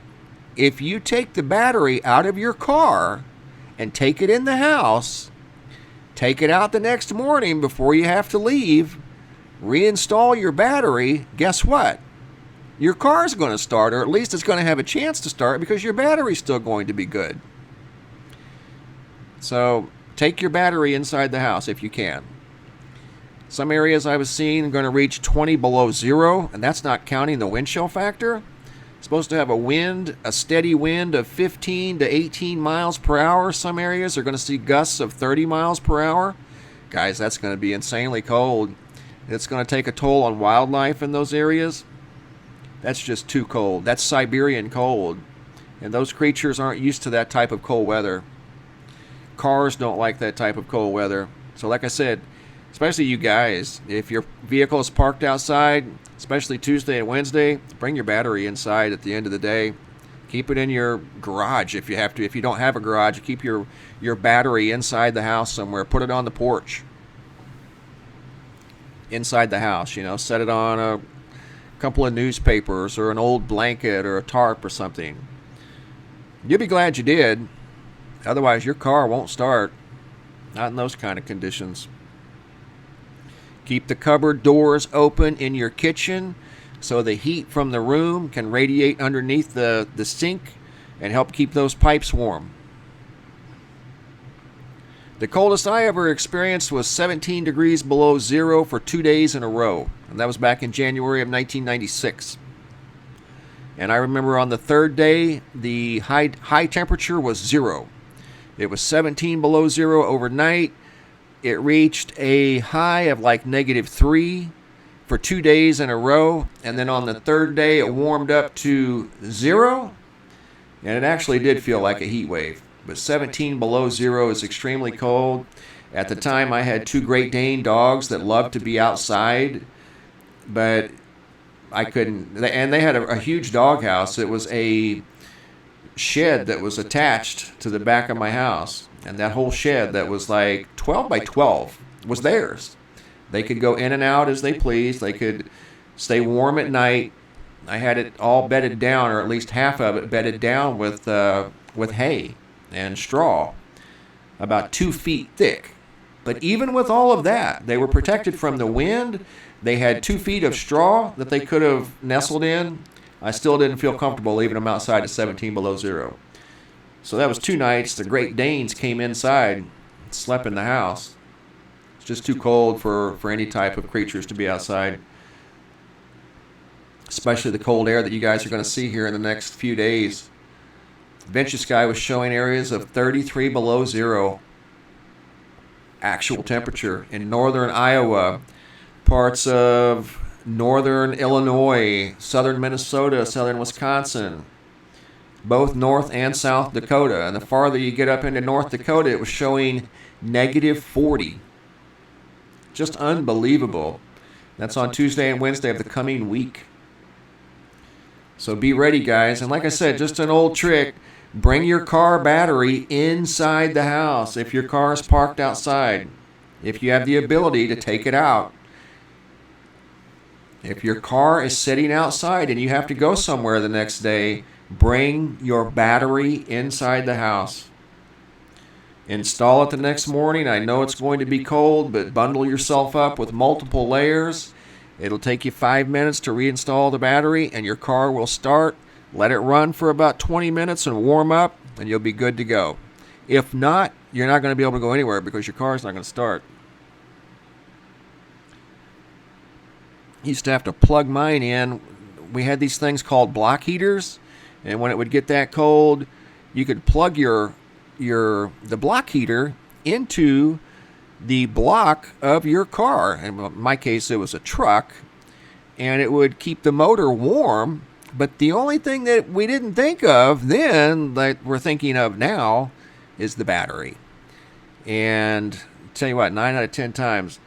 if you take the battery out of your car and take it in the house, take it out the next morning before you have to leave, reinstall your battery, guess what? Your car's going to start, or at least it's going to have a chance to start because your battery's still going to be good. So take your battery inside the house if you can. Some areas I was seeing are going to reach 20 below zero, and that's not counting the wind chill factor. It's supposed to have a steady wind of 15 to 18 miles per hour. Some areas are going to see gusts of 30 miles per hour. Guys, that's going to be insanely cold. It's going to take a toll on wildlife in those areas. That's just too cold. That's Siberian cold. And those creatures aren't used to that type of cold weather. Cars don't like that type of cold weather. So like I said, especially you guys, if your vehicle is parked outside, especially Tuesday and Wednesday, bring your battery inside at the end of the day. Keep it in your garage if you have to. If you don't have a garage, keep your battery inside the house somewhere. Put it on the porch. Inside the house, set it on a couple of newspapers or an old blanket or a tarp or something. You'll be glad you did. Otherwise, your car won't start. Not in those kind of conditions. Keep the cupboard doors open in your kitchen so the heat from the room can radiate underneath the sink and help keep those pipes warm. The coldest I ever experienced was 17 degrees below zero for 2 days in a row. And that was back in January of 1996. And I remember on the third day, the high temperature was zero. It was 17 below zero overnight. It reached a high of like -3 for 2 days in a row. And then on the third day, it warmed up to zero. And it actually did feel like a heat wave. But 17 below zero is extremely cold. At the time, I had 2 Great Dane dogs that loved to be outside, but I couldn't. And they had a huge dog house. It was a shed that was attached to the back of my house. And that whole shed that was like 12 by 12 was theirs. They could go in and out as they pleased. They could stay warm at night. I had it all bedded down, or at least half of it bedded down with hay and straw, about 2 feet thick. But even with all of that, they were protected from the wind. They had 2 feet of straw that they could have nestled in. I still didn't feel comfortable leaving them outside at 17 below zero. So that was 2 nights. The Great Danes came inside and slept in the house. It's just too cold for any type of creatures to be outside, especially the cold air that you guys are going to see here in the next few days. Venture Sky was showing areas of 33 below zero actual temperature in northern Iowa, parts of northern Illinois, southern Minnesota, southern Wisconsin, both North and South Dakota. And the farther you get up into North Dakota, it was showing -40. Just unbelievable. That's on Tuesday and Wednesday of the coming week. So be ready, guys. And like I said, just an old trick. Bring your car battery inside the house if your car is parked outside. If you have the ability to take it out. If your car is sitting outside and you have to go somewhere the next day, bring your battery inside the house. Install it the next morning. I know it's going to be cold, but bundle yourself up with multiple layers. It'll take you 5 minutes to reinstall the battery, and your car will start. Let it run for about 20 minutes and warm up, and you'll be good to go. If not, you're not going to be able to go anywhere because your car's not going to start. Used to have to plug mine in. We had these things called block heaters, and when it would get that cold, you could plug the block heater into the block of your car. In my case, it was a truck, and it would keep the motor warm. But the only thing that we didn't think of then, that we're thinking of now, is the battery. And tell you what, 9 out of 10 times,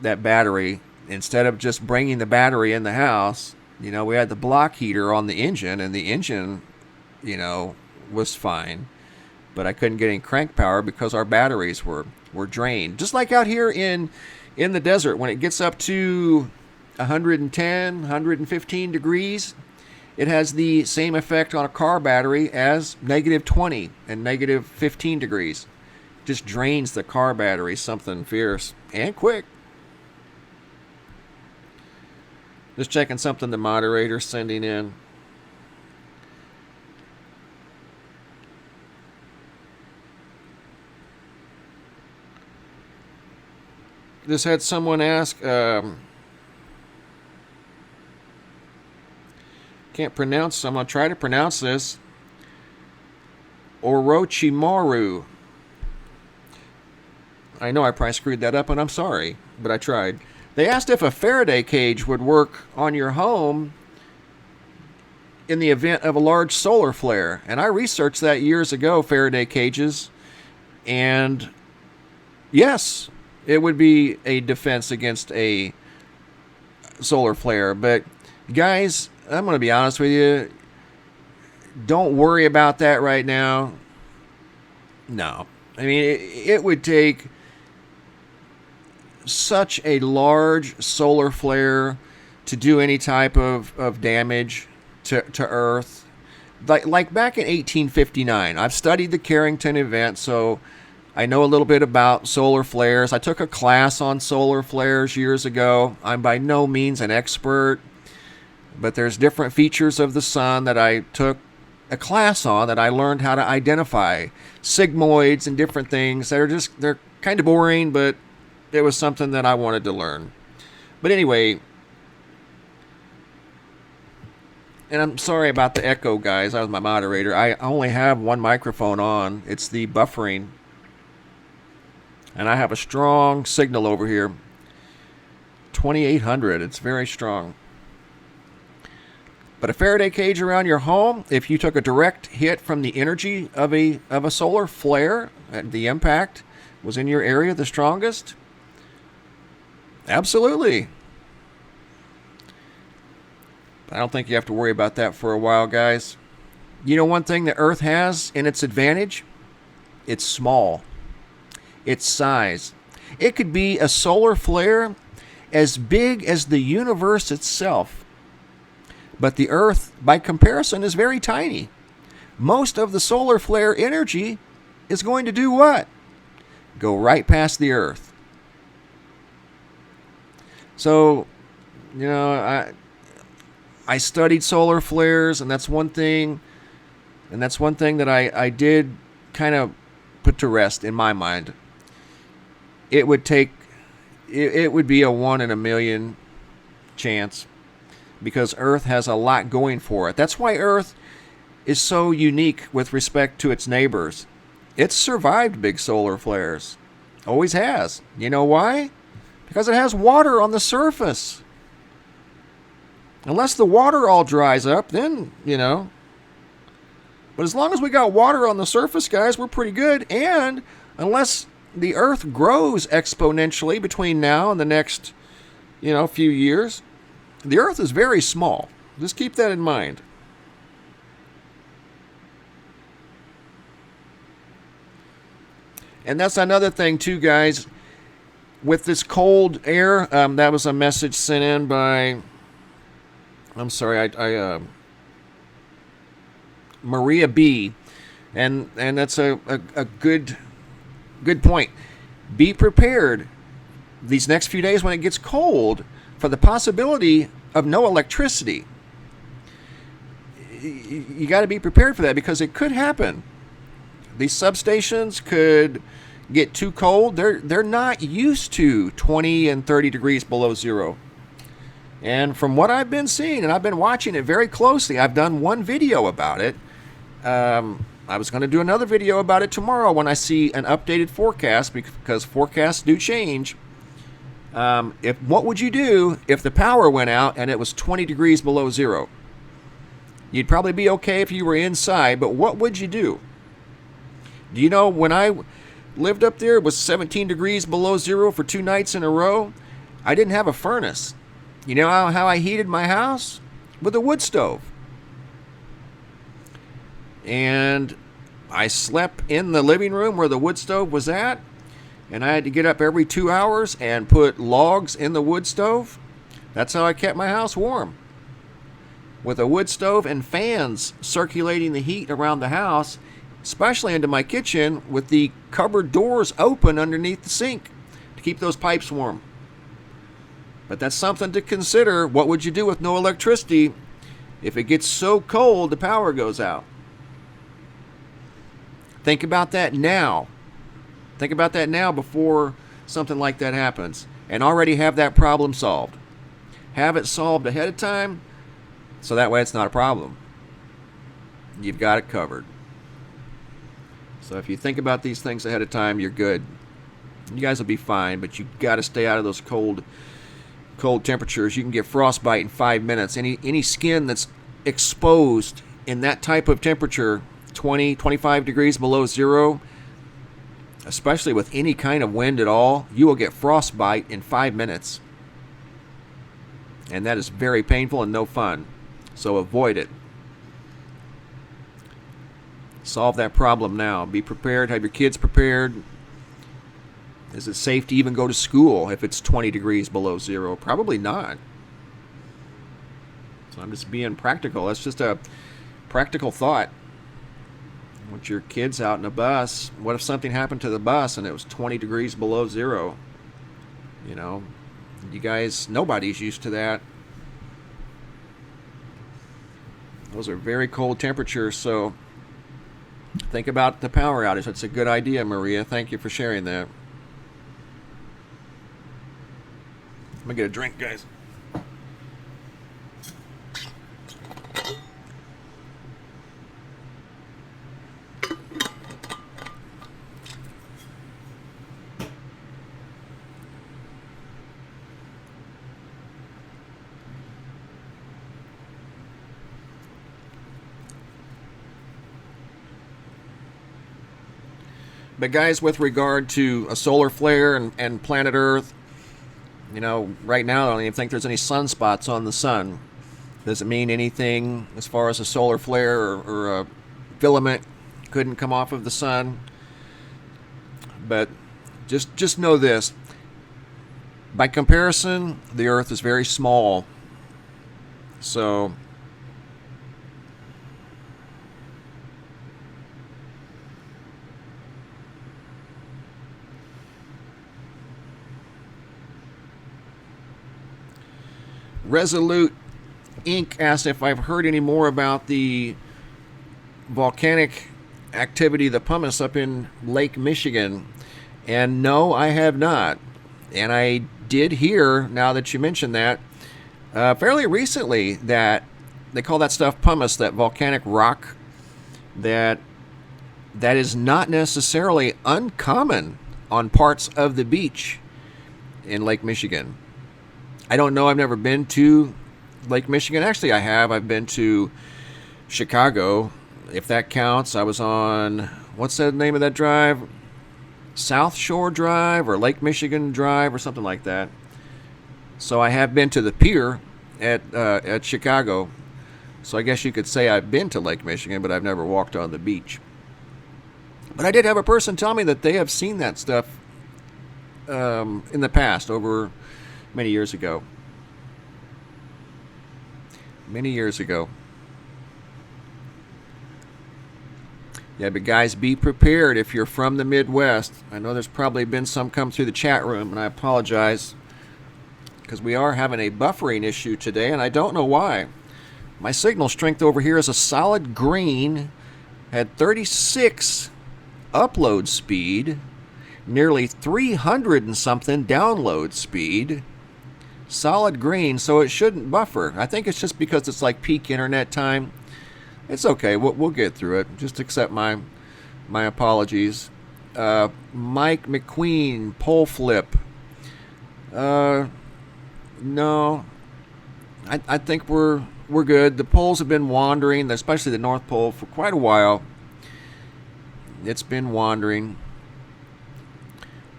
that battery, instead of just bringing the battery in the house, we had the block heater on the engine, and the engine, was fine. But I couldn't get any crank power because our batteries were drained. Just like out here in the desert, when it gets up to 110, 115 degrees, it has the same effect on a car battery as negative 20 and negative 15 degrees. Just drains the car battery, something fierce and quick. Just checking something the moderator's sending in. Just had someone ask, can't pronounce, so I'm going to try to pronounce this. Orochimaru. I know I probably screwed that up, and I'm sorry, but I tried. They asked if a Faraday cage would work on your home in the event of a large solar flare. And I researched that years ago, Faraday cages. And yes, it would be a defense against a solar flare. But guys, I'm going to be honest with you. Don't worry about that right now. No. I mean, it would take such a large solar flare to do any type of damage to Earth. Like back in 1859, I've studied the Carrington event, so I know a little bit about solar flares. I took a class on solar flares years ago. I'm by no means an expert, but there's different features of the sun that I took a class on that I learned how to identify. Sigmoids and different things that are they're kind of boring, but it was something that I wanted to learn. But anyway, and I'm sorry about the echo, guys. I was my moderator. I only have one microphone on. It's the buffering. And I have a strong signal over here. 2800. It's very strong. But a Faraday cage around your home, if you took a direct hit from the energy of a solar flare, the impact was in your area the strongest, absolutely. I don't think you have to worry about that for a while, guys. You know one thing the Earth has in its advantage? It's small. Its size. It could be a solar flare as big as the universe itself. But the Earth, by comparison, is very tiny. Most of the solar flare energy is going to do what? Go right past the Earth. So, I studied solar flares, and that's one thing. And that's one thing that I did kind of put to rest in my mind. It would be a 1 in a million chance, because Earth has a lot going for it. That's why Earth is so unique with respect to its neighbors. It's survived big solar flares. Always has. You know why? Because it has water on the surface. Unless the water all dries up, then, But as long as we got water on the surface, guys, we're pretty good. And unless the Earth grows exponentially between now and the next, few years, the Earth is very small. Just keep that in mind. And that's another thing, too, guys. With this cold air, that was a message sent in by, I'm sorry, Maria B. And that's a good Good point. Be prepared these next few days when it gets cold for the possibility of no electricity. You got to be prepared for that because it could happen. These substations could get too cold. They're not used to 20 and 30 degrees below zero. And from what I've been seeing, and I've been watching it very closely, I've done one video about it. I was going to do another video about it tomorrow when I see an updated forecast, because forecasts do change. What would you do if the power went out and it was 20 degrees below zero? You'd probably be okay if you were inside, but what would you do? Do you know when I lived up there, it was 17 degrees below zero for 2 nights in a row? I didn't have a furnace. You know how I heated my house? With a wood stove. And I slept in the living room where the wood stove was at, and I had to get up every 2 hours and put logs in the wood stove. That's how I kept my house warm. With a wood stove and fans circulating the heat around the house, especially into my kitchen, with the cupboard doors open underneath the sink to keep those pipes warm. But that's something to consider. What would you do with no electricity if it gets so cold the power goes out? Think about that now. Think about that now before something like that happens, and already have that problem solved. Have it solved ahead of time, so that way it's not a problem. You've got it covered. So if you think about these things ahead of time, you're good. You guys will be fine, but you got to stay out of those cold temperatures. You can get frostbite in 5 minutes. Any skin that's exposed in that type of temperature, 20, 25 degrees below zero, especially with any kind of wind at all, you will get frostbite in 5 minutes. And that is very painful and no fun. So avoid it. Solve that problem now. Be prepared. Have your kids prepared. Is it safe to even go to school if it's 20 degrees below zero? Probably not. So I'm just being practical. That's just a practical thought. Want your kids out in a bus. What if something happened to the bus and it was 20 degrees below zero? You know, you guys, nobody's used to that. Those are very cold temperatures, so think about the power outage. That's a good idea, Maria. Thank you for sharing that. Let me get a drink, guys. But guys, with regard to a solar flare and planet Earth, you know, right now I don't even think there's any sunspots on the sun. Does it mean anything as far as a solar flare or a filament couldn't come off of the sun? But just know this. By comparison, the Earth is very small. So Resolute Inc. asked if I've heard any more about the volcanic activity, the pumice up in Lake Michigan. And no, I have not. And I did hear, now that you mentioned that, fairly recently, that they call that stuff pumice, that volcanic rock, that is not necessarily uncommon on parts of the beach in Lake Michigan. I don't know. I've never been to Lake Michigan. Actually, I have. I've been to Chicago, if that counts. I was on, what's the name of that drive? South Shore Drive or Lake Michigan Drive or something like that. So I have been to the pier at Chicago. So I guess you could say I've been to Lake Michigan, but I've never walked on the beach. But I did have a person tell me that they have seen that stuff in the past, over many years ago. Yeah, but guys, be prepared if you're from the Midwest. I know there's probably been some come through the chat room, and I apologize because we are having a buffering issue today, and I don't know why. My signal strength over here is a solid green, had 36 upload speed, nearly 300 and something download speed. Solid green, so it shouldn't buffer. I think it's just because it's like peak internet time. It's okay. We'll get through it. Just accept my apologies. Mike McQueen, pole flip. No, I think we're good. The poles have been wandering, especially the North Pole, for quite a while. It's been wandering.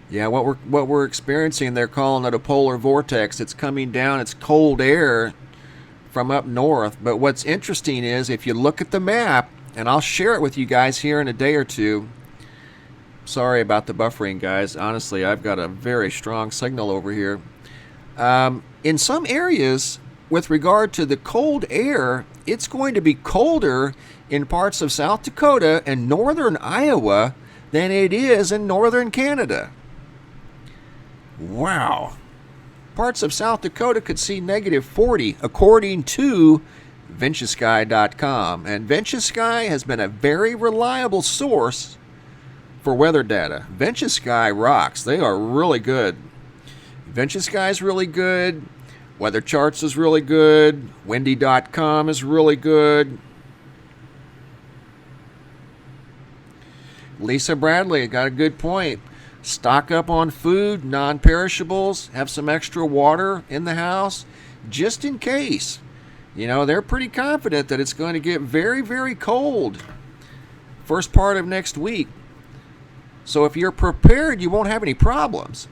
Yeah, what we're experiencing, they're calling it a polar vortex. It's coming down. It's cold air from up north. But what's interesting is if you look at the map, and I'll share it with you guys here in a day or two. Sorry about the buffering, guys. Honestly, I've got a very strong signal over here. In some areas, with regard to the cold air, it's going to be colder in parts of South Dakota and northern Iowa than it is in northern Canada. Wow. Parts of South Dakota could see negative 40, according to VentureSky.com. And VentureSky has been a very reliable source for weather data. VentureSky rocks. They are really good. VentureSky is really good. Weather Charts is really good. Windy.com is really good. Lisa Bradley got a good point. Stock up on food, non-perishables, have some extra water in the house, just in case. You know, they're pretty confident that it's going to get very, very cold first part of next week. So if you're prepared, you won't have any problems.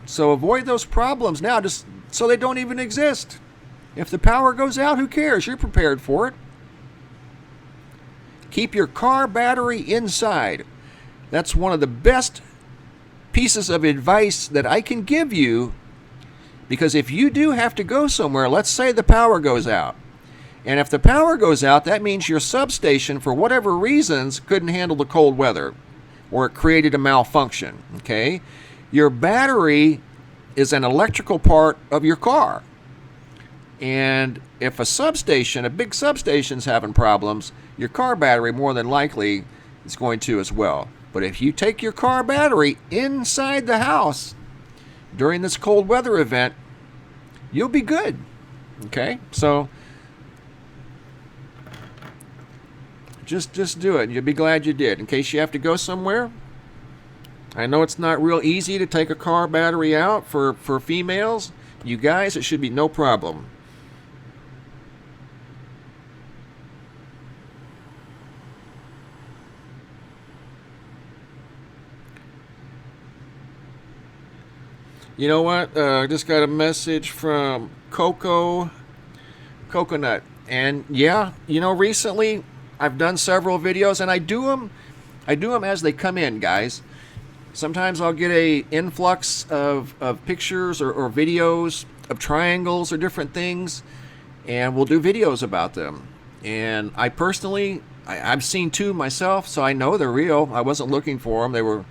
So avoid those problems now, just so they don't even exist. If the power goes out, who cares? You're prepared for it. Keep your car battery inside. That's one of the best pieces of advice that I can give you, because if you do have to go somewhere, let's say the power goes out, and if the power goes out, that means your substation, for whatever reasons, couldn't handle the cold weather, or it created a malfunction, okay? Your battery is an electrical part of your car, and if a substation, a big substation's having problems, your car battery more than likely is going to as well. But if you take your car battery inside the house during this cold weather event, you'll be good. Okay? So just do it. You'll be glad you did. In case you have to go somewhere. I know it's not real easy to take a car battery out for females. You guys, it should be no problem. You know what? I just got a message from Coconut. And yeah, you know, recently I've done several videos, and I do them as they come in, guys. Sometimes I'll get a influx of pictures or videos of triangles or different things, and we'll do videos about them. And I personally, I've seen two myself, so I know they're real. I wasn't looking for them. They were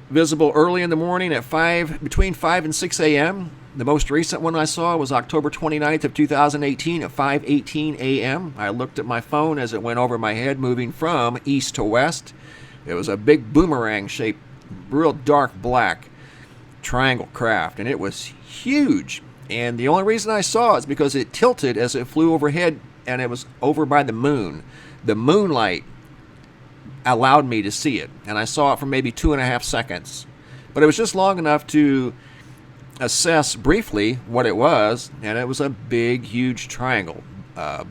visible early in the morning at between 5 and 6 a.m. The most recent one I saw was October 29th of 2018 at 5:18 a.m. I looked at my phone as it went over my head, moving from east to west. It was a big boomerang-shaped, real dark black triangle craft, and it was huge. And the only reason I saw it is because it tilted as it flew overhead, and it was over by the moon. The moonlight allowed me to see it, and I saw it for maybe 2.5 seconds. But it was just long enough to assess briefly what it was, and it was a big, huge triangle,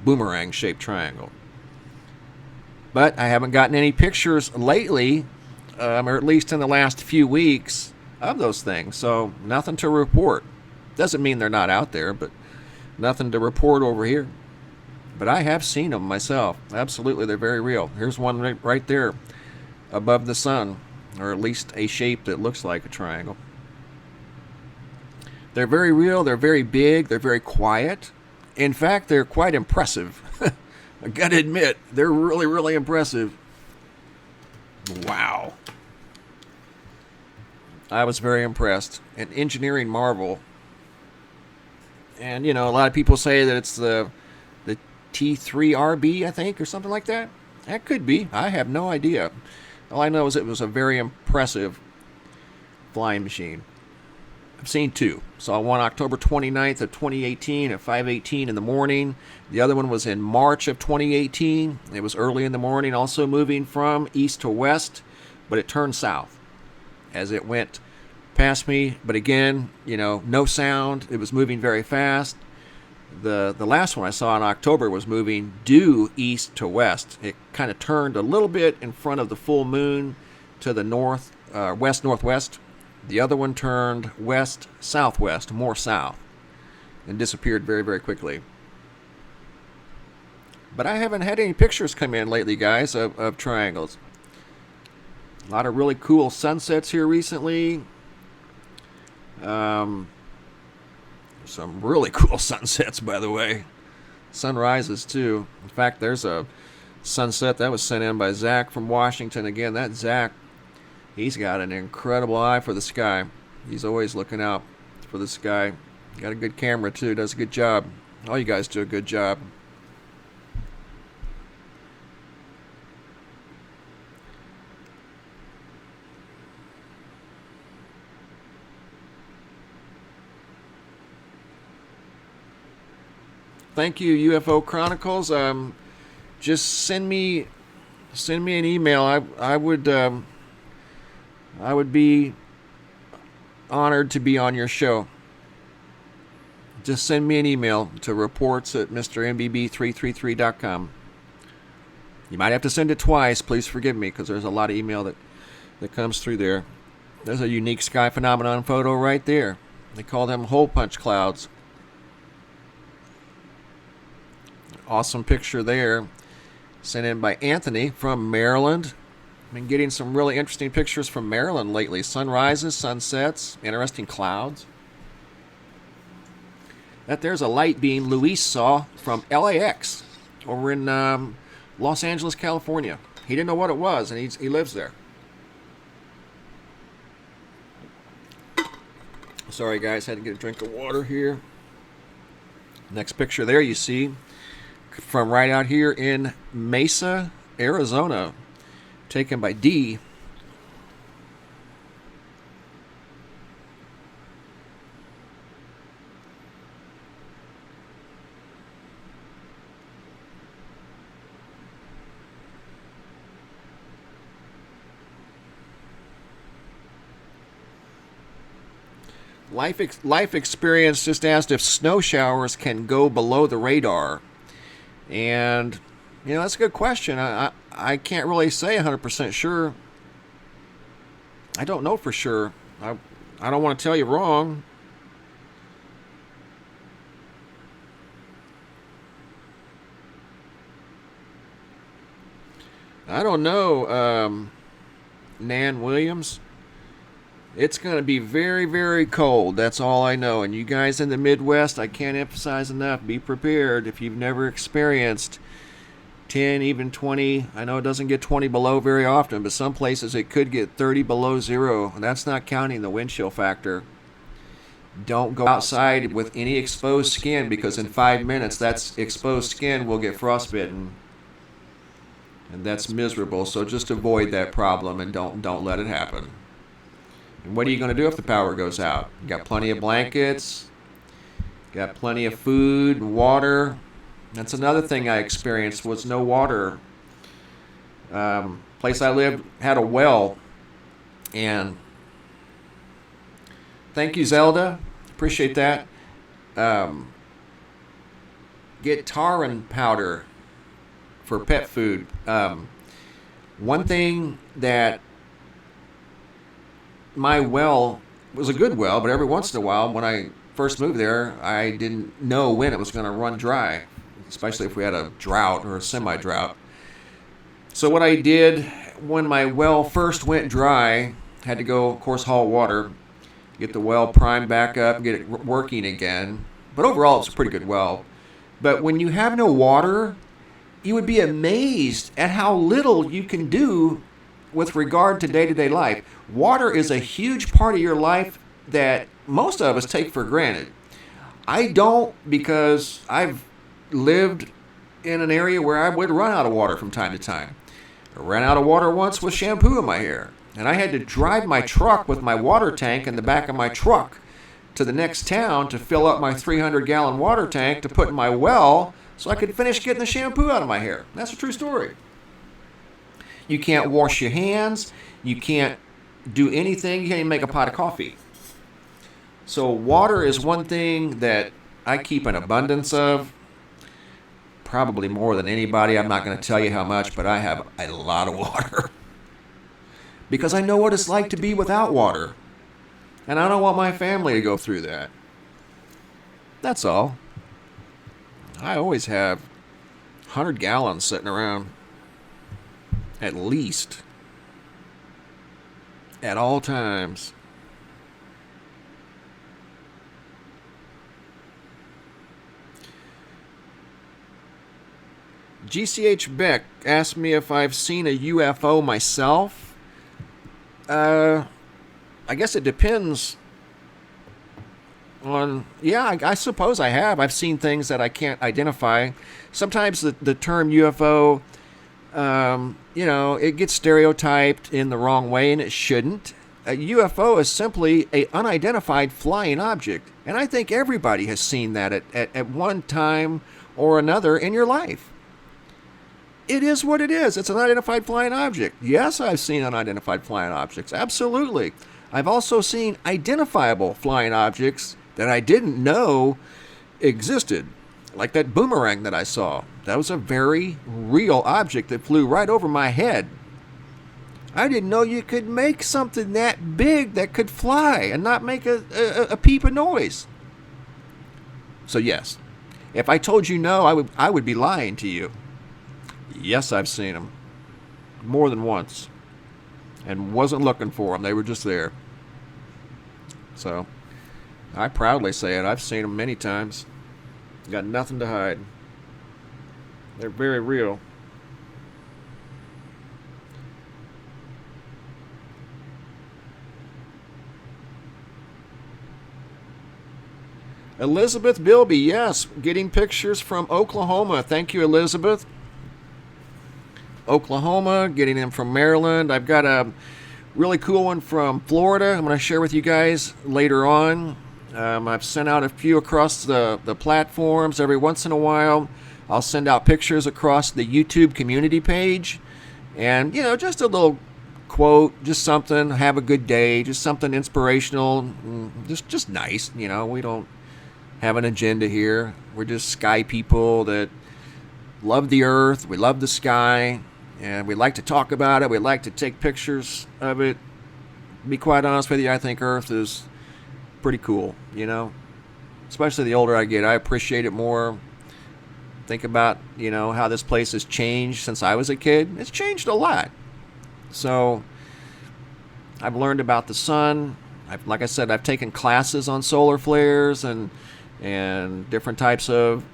boomerang-shaped triangle. But I haven't gotten any pictures lately, or at least in the last few weeks, of those things, so nothing to report. Doesn't mean they're not out there, but nothing to report over here. But I have seen them myself. Absolutely, they're very real. Here's one right there above the sun, or at least a shape that looks like a triangle. They're very real. They're very big. They're very quiet. In fact, they're quite impressive. I gotta admit, they're really, really impressive. Wow. I was very impressed. An engineering marvel. And, you know, a lot of people say that it's the T3RB, I think, or something like that. That could be. I have no idea. All I know is it was a very impressive flying machine. I've seen two. Saw one October 29th of 2018 at 5:18 in the morning. The other one was in March of 2018. It was early in the morning, also moving from east to west, but it turned south as it went past me. But again, you know, no sound. It was moving very fast. The last one I saw in October was moving due east to west. It kind of turned a little bit in front of the full moon to the north, west-northwest. The other one turned west-southwest, more south, and disappeared very, very quickly. But I haven't had any pictures come in lately, guys, of triangles. A lot of really cool sunsets here recently. Some really cool sunsets, by the way. Sunrises, too. In fact, there's a sunset that was sent in by Zach from Washington. Again, that Zach, he's got an incredible eye for the sky. He's always looking out for the sky. Got a good camera, too. Does a good job. All you guys do a good job. Thank you, UFO Chronicles. Just send me an email. I would be honored to be on your show. Just send me an email to reports@MrMBB333.com. You might have to send it twice. Please forgive me, because there's a lot of email that comes through there. There's a unique sky phenomenon photo right there. They call them hole punch clouds. Awesome picture there, sent in by Anthony from Maryland. I've been getting some really interesting pictures from Maryland lately. Sunrises, sunsets, interesting clouds. That there's a light beam Luis saw from LAX over in Los Angeles, California. He didn't know what it was, and he lives there. Sorry, guys, had to get a drink of water here. Next picture there you see from right out here in Mesa, Arizona, taken by D. Life Experience just asked if snow showers can go below the radar. And, you know, that's a good question. I can't really say 100% sure. I don't know for sure. I don't want to tell you wrong. I don't know, Nan Williams. It's going to be very, very cold. That's all I know. And you guys in the Midwest, I can't emphasize enough, be prepared. If you've never experienced 10, even 20, I know it doesn't get 20 below very often, but some places it could get 30 below zero. And that's not counting the wind chill factor. Don't go outside with any exposed skin, because in 5 minutes, that exposed skin will get frostbitten. And that's miserable. So just avoid that problem and don't let it happen. And what are you going to do if the power goes out? You got plenty of blankets, got plenty of food, water. That's another thing I experienced was no water. Place I lived had a well. And thank you, Zelda. Appreciate that. Get tarin powder for pet food. One thing that my well was a good well, but every once in a while, when I first moved there, I didn't know when it was going to run dry, especially if we had a drought or a semi-drought. So what I did when my well first went dry, had to go, of course, haul water, get the well primed back up, get it working again. But overall, it's a pretty good well. But when you have no water, you would be amazed at how little you can do with regard to day-to-day life, water is a huge part of your life that most of us take for granted. I don't, because I've lived in an area where I would run out of water from time to time. I ran out of water once with shampoo in my hair, and I had to drive my truck with my water tank in the back of my truck to the next town to fill up my 300-gallon water tank to put in my well so I could finish getting the shampoo out of my hair. That's a true story. You can't wash your hands. You can't do anything. You can't even make a pot of coffee. So water is one thing that I keep an abundance of, probably more than anybody. I'm not going to tell you how much, but I have a lot of water. Because I know what it's like to be without water. And I don't want my family to go through that. That's all. I always have 100 gallons sitting around. At least. At all times. GCH Beck asked me if I've seen a UFO myself. I guess it depends on... Yeah, I suppose I have. I've seen things that I can't identify. Sometimes the term UFO, it gets stereotyped in the wrong way, and it shouldn't. A UFO is simply an unidentified flying object. And I think everybody has seen that at one time or another in your life. It is what it is. It's an unidentified flying object. Yes, I've seen unidentified flying objects. Absolutely. I've also seen identifiable flying objects that I didn't know existed. Like that boomerang that I saw. That was a very real object that flew right over my head. I didn't know you could make something that big that could fly and not make a peep of noise. So yes, if I told you no, I would be lying to you. Yes, I've seen them. More than once. And wasn't looking for them. They were just there. So, I proudly say it. I've seen them many times. Got nothing to hide. They're very real. Elizabeth Bilby, yes. Getting pictures from Oklahoma. Thank you, Elizabeth. Oklahoma, getting them from Maryland. I've got a really cool one from Florida I'm going to share with you guys later on. I've sent out a few across the platforms. Every once in a while, I'll send out pictures across the YouTube community page. And, just a little quote, just something, have a good day, just something inspirational, just nice. We don't have an agenda here. We're just sky people that love the earth. We love the sky. And we like to talk about it. We like to take pictures of it. To be quite honest with you, I think Earth is pretty cool, Especially the older I get, I appreciate it more. Think about, how this place has changed since I was a kid. It's changed a lot. So, I've learned about the sun. Like I said, I've taken classes on solar flares and different types of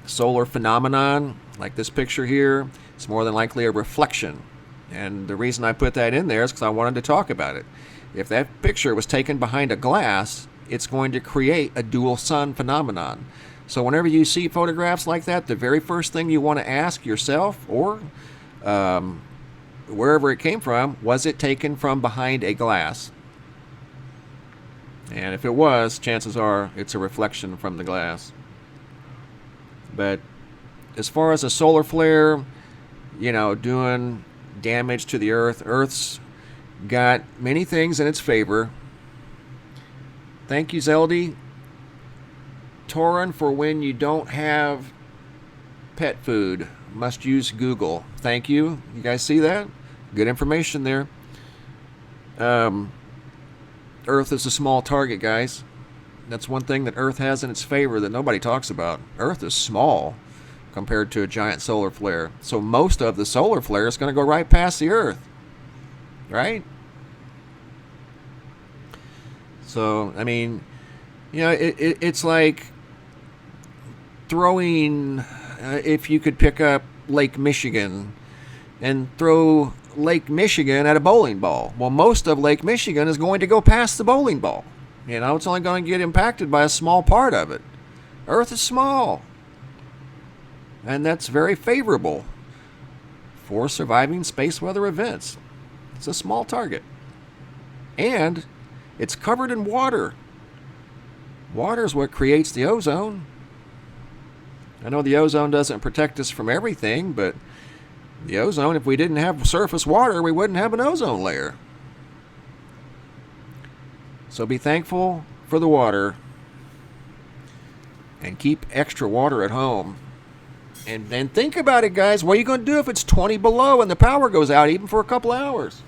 solar phenomenon. Like this picture here. It's more than likely a reflection. And the reason I put that in there is because I wanted to talk about it. If that picture was taken behind a glass, it's going to create a dual sun phenomenon. So whenever you see photographs like that, the very first thing you want to ask yourself, or wherever it came from, was it taken from behind a glass? And if it was, chances are it's a reflection from the glass. But as far as a solar flare, doing damage to the Earth. Earth's got many things in its favor. Thank you, Zeldy. Torin, for when you don't have pet food, must use Google. Thank you. You guys see that? Good information there. Earth is a small target, guys. That's one thing that Earth has in its favor that nobody talks about. Earth is small compared to a giant solar flare. So most of the solar flare is going to go right past the Earth. Right? So, it's like throwing, if you could pick up Lake Michigan and throw Lake Michigan at a bowling ball. Well, most of Lake Michigan is going to go past the bowling ball. You know, it's only going to get impacted by a small part of it. Earth is small. And that's very favorable for surviving space weather events. It's a small target. And it's covered in water. Water is what creates the ozone. I know the ozone doesn't protect us from everything, but the ozone, if we didn't have surface water, we wouldn't have an ozone layer. So be thankful for the water and keep extra water at home. And then think about it, guys. What are you going to do if it's 20 below and the power goes out even for a couple hours?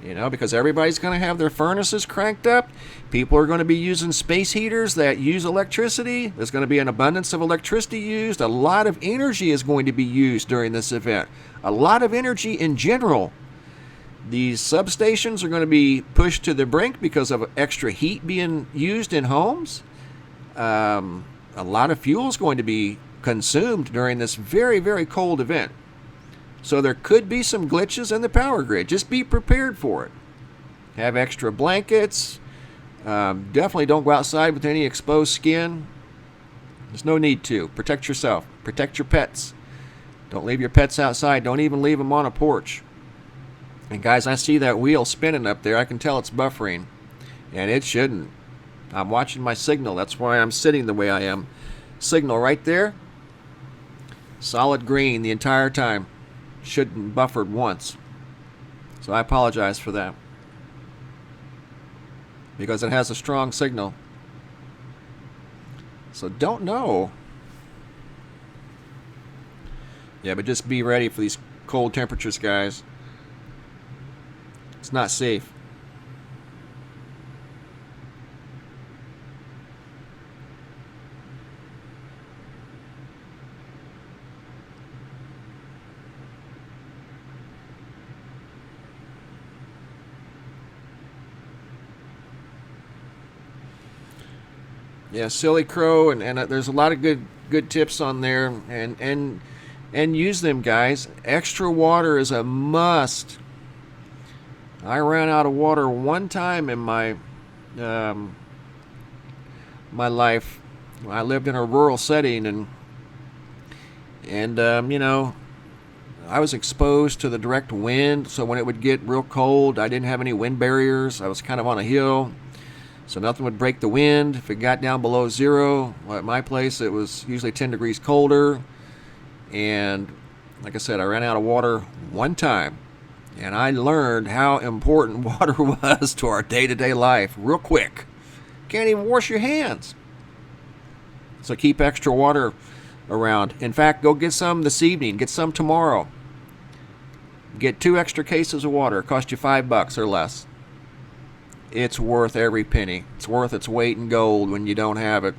You know, because everybody's going to have their furnaces cranked up. People are going to be using space heaters that use electricity. There's going to be an abundance of electricity used. A lot of energy is going to be used during this event. A lot of energy in general. These substations are going to be pushed to the brink because of extra heat being used in homes. A lot of fuel is going to be consumed during this very, very cold event. So there could be some glitches in the power grid. Just be prepared for it. Have extra blankets. Definitely don't go outside with any exposed skin. There's no need to. Protect yourself. Protect your pets. Don't leave your pets outside. Don't even leave them on a porch. And guys, I see that wheel spinning up there. I can tell it's buffering. And it shouldn't. I'm watching my signal. That's why I'm sitting the way I am. Signal right there. Solid green the entire time. Shouldn't buffered once. So I apologize for that. Because it has a strong signal. So don't know. Yeah, but just be ready for these cold temperatures, guys. It's not safe. Yeah, Silly Crow, and there's a lot of good tips on there, and use them, guys. Extra water is a must. I ran out of water one time in my my life. I lived in a rural setting, and you know, I was exposed to the direct wind. So when it would get real cold, I didn't have any wind barriers. I was kind of on a hill. So nothing would break the wind. If it got down below zero, well, at my place, it was usually 10 degrees colder. And like I said, I ran out of water one time. And I learned how important water was to our day-to-day life real quick. Can't even wash your hands. So keep extra water around. In fact, go get some this evening. Get some tomorrow. Get 2 extra cases of water. It cost you $5 or less. It's worth every penny. It's worth its weight in gold when you don't have it.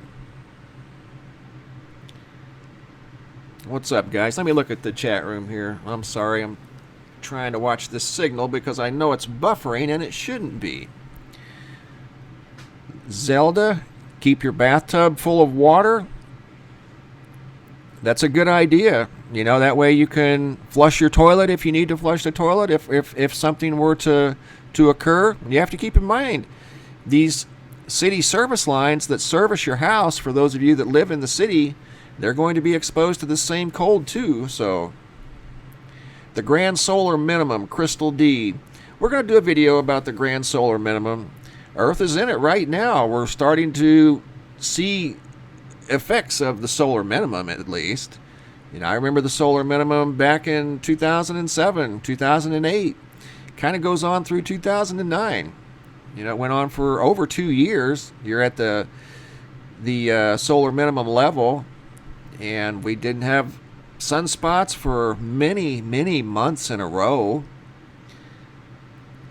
What's up, guys? Let me look at the chat room here. I'm sorry. I'm trying to watch this signal because I know it's buffering and it shouldn't be. Zelda, keep your bathtub full of water. That's a good idea. You know, that way you can flush your toilet if you need to flush the toilet. If something were to occur, you have to keep in mind these city service lines that service your house. For those of you that live in the city, they're going to be exposed to the same cold too. So the grand solar minimum, Crystal D. We're going to do a video about the grand solar minimum. Earth is in it right now. We're starting to see effects of the solar minimum, at least. You know, I remember the solar minimum back in 2007, 2008. Kind of goes on through 2009. You know, it went on for over 2 years. You're at the solar minimum level, and we didn't have sunspots for many, many months in a row.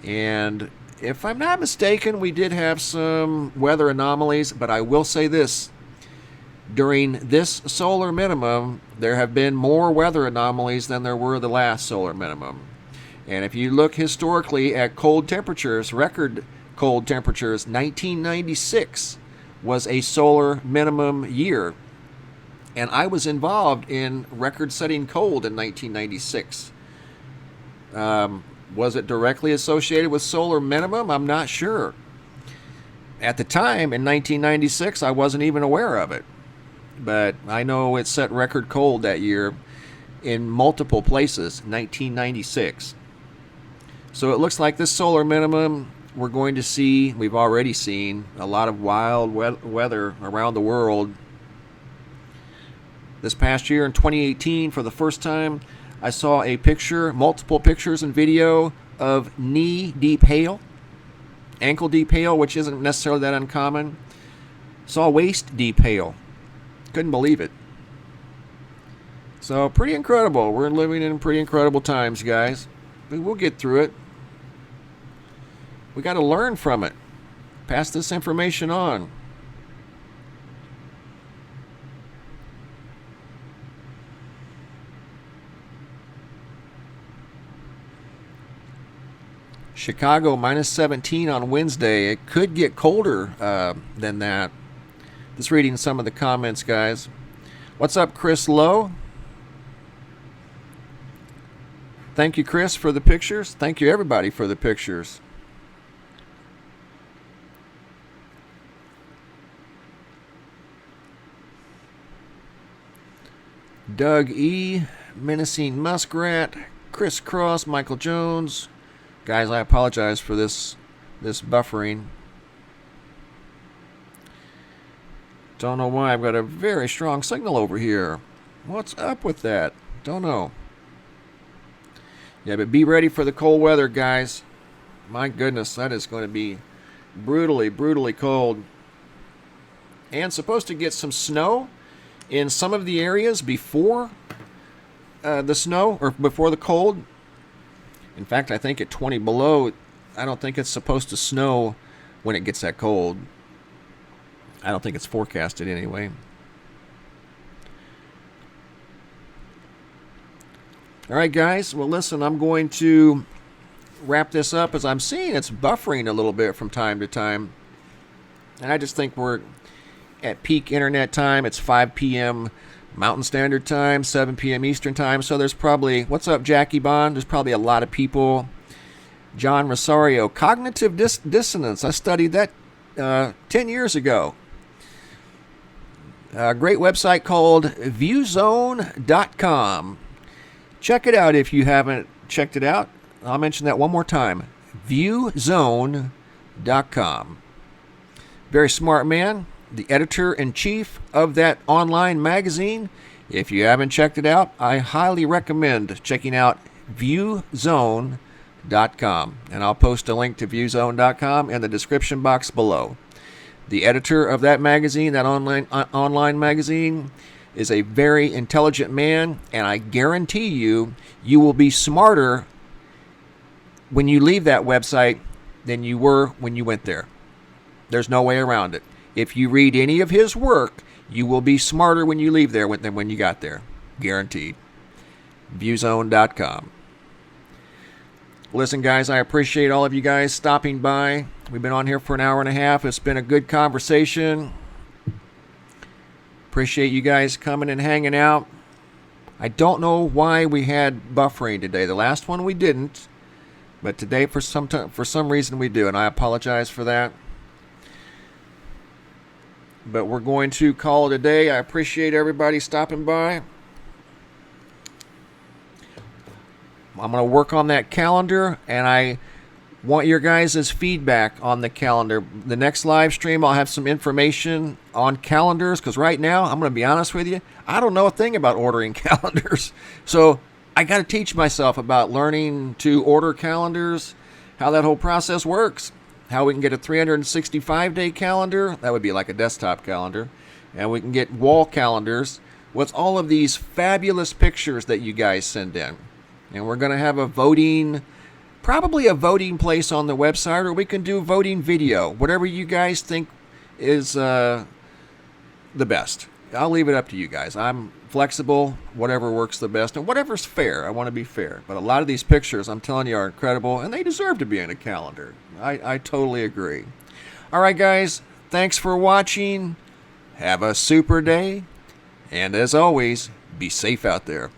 And if I'm not mistaken, we did have some weather anomalies, but I will say this. During this solar minimum, there have been more weather anomalies than there were the last solar minimum. And if you look historically at cold temperatures, record cold temperatures, 1996 was a solar minimum year. And I was involved in record-setting cold in 1996. Was it directly associated with solar minimum? I'm not sure. At the time, in 1996, I wasn't even aware of it. But I know it set record cold that year in multiple places, 1996. So it looks like this solar minimum, we're going to see, we've already seen a lot of wild weather around the world. This past year in 2018, for the first time, I saw a picture, multiple pictures and video of knee-deep hail, ankle-deep hail, which isn't necessarily that uncommon. Saw waist-deep hail. Couldn't believe it. So pretty incredible. We're living in pretty incredible times, guys. But we'll get through it. We got to learn from it. Pass this information on. Chicago minus 17 on Wednesday. It could get colder than that. Just reading some of the comments, guys. What's up, Chris Lowe? Thank you, Chris, for the pictures. Thank you, everybody, for the pictures. Doug E., Menacing Muskrat, Chris Cross, Michael Jones. Guys, I apologize for this buffering. Don't know why. I've got a very strong signal over here. What's up with that? Don't know. Yeah, but be ready for the cold weather, guys. My goodness, that is going to be brutally, brutally cold. And supposed to get some snow in some of the areas before the snow, or before the cold. In fact, I think at 20 below, I don't think it's supposed to snow when it gets that cold. I don't think it's forecasted anyway. All right, guys. Well, listen, I'm going to wrap this up as I'm seeing it's buffering a little bit from time to time. And I just think we're at peak internet time. It's 5 p.m. Mountain Standard Time, 7 p.m. Eastern Time. So there's probably, what's up, Jackie Bond? There's probably a lot of people. John Rosario, cognitive dissonance. I studied that 10 years ago. A great website called viewzone.com. Check it out if you haven't checked it out. I'll mention that one more time. viewzone.com. Very smart man. The editor-in-chief of that online magazine. If you haven't checked it out, I highly recommend checking out viewzone.com. And I'll post a link to viewzone.com in the description box below. The editor of that magazine, that online magazine, is a very intelligent man, and I guarantee you, you will be smarter when you leave that website than you were when you went there. There's no way around it. If you read any of his work, you will be smarter when you leave there than when you got there. Guaranteed. Viewzone.com. Listen, guys, I appreciate all of you guys stopping by. We've been on here for an hour and a half. It's been a good conversation. Appreciate you guys coming and hanging out. I don't know why we had buffering today. The last one we didn't, but today for some reason we do, and I apologize for that. But we're going to call it a day. I appreciate everybody stopping by. I'm going to work on that calendar, and I want your guys' feedback on the calendar. The next live stream, I'll have some information on calendars, because right now, I'm going to be honest with you, I don't know a thing about ordering calendars. So I got to teach myself about learning to order calendars, how that whole process works, how we can get a 365-day calendar. That would be like a desktop calendar. And we can get wall calendars with all of these fabulous pictures that you guys send in. And we're going to have a voting, probably a voting place on the website, or we can do voting video. Whatever you guys think is the best. I'll leave it up to you guys. I'm flexible, whatever works the best, and whatever's fair. I want to be fair. But a lot of these pictures, I'm telling you, are incredible, and they deserve to be in a calendar. I totally agree. All right, guys, thanks for watching. Have a super day. And as always, be safe out there.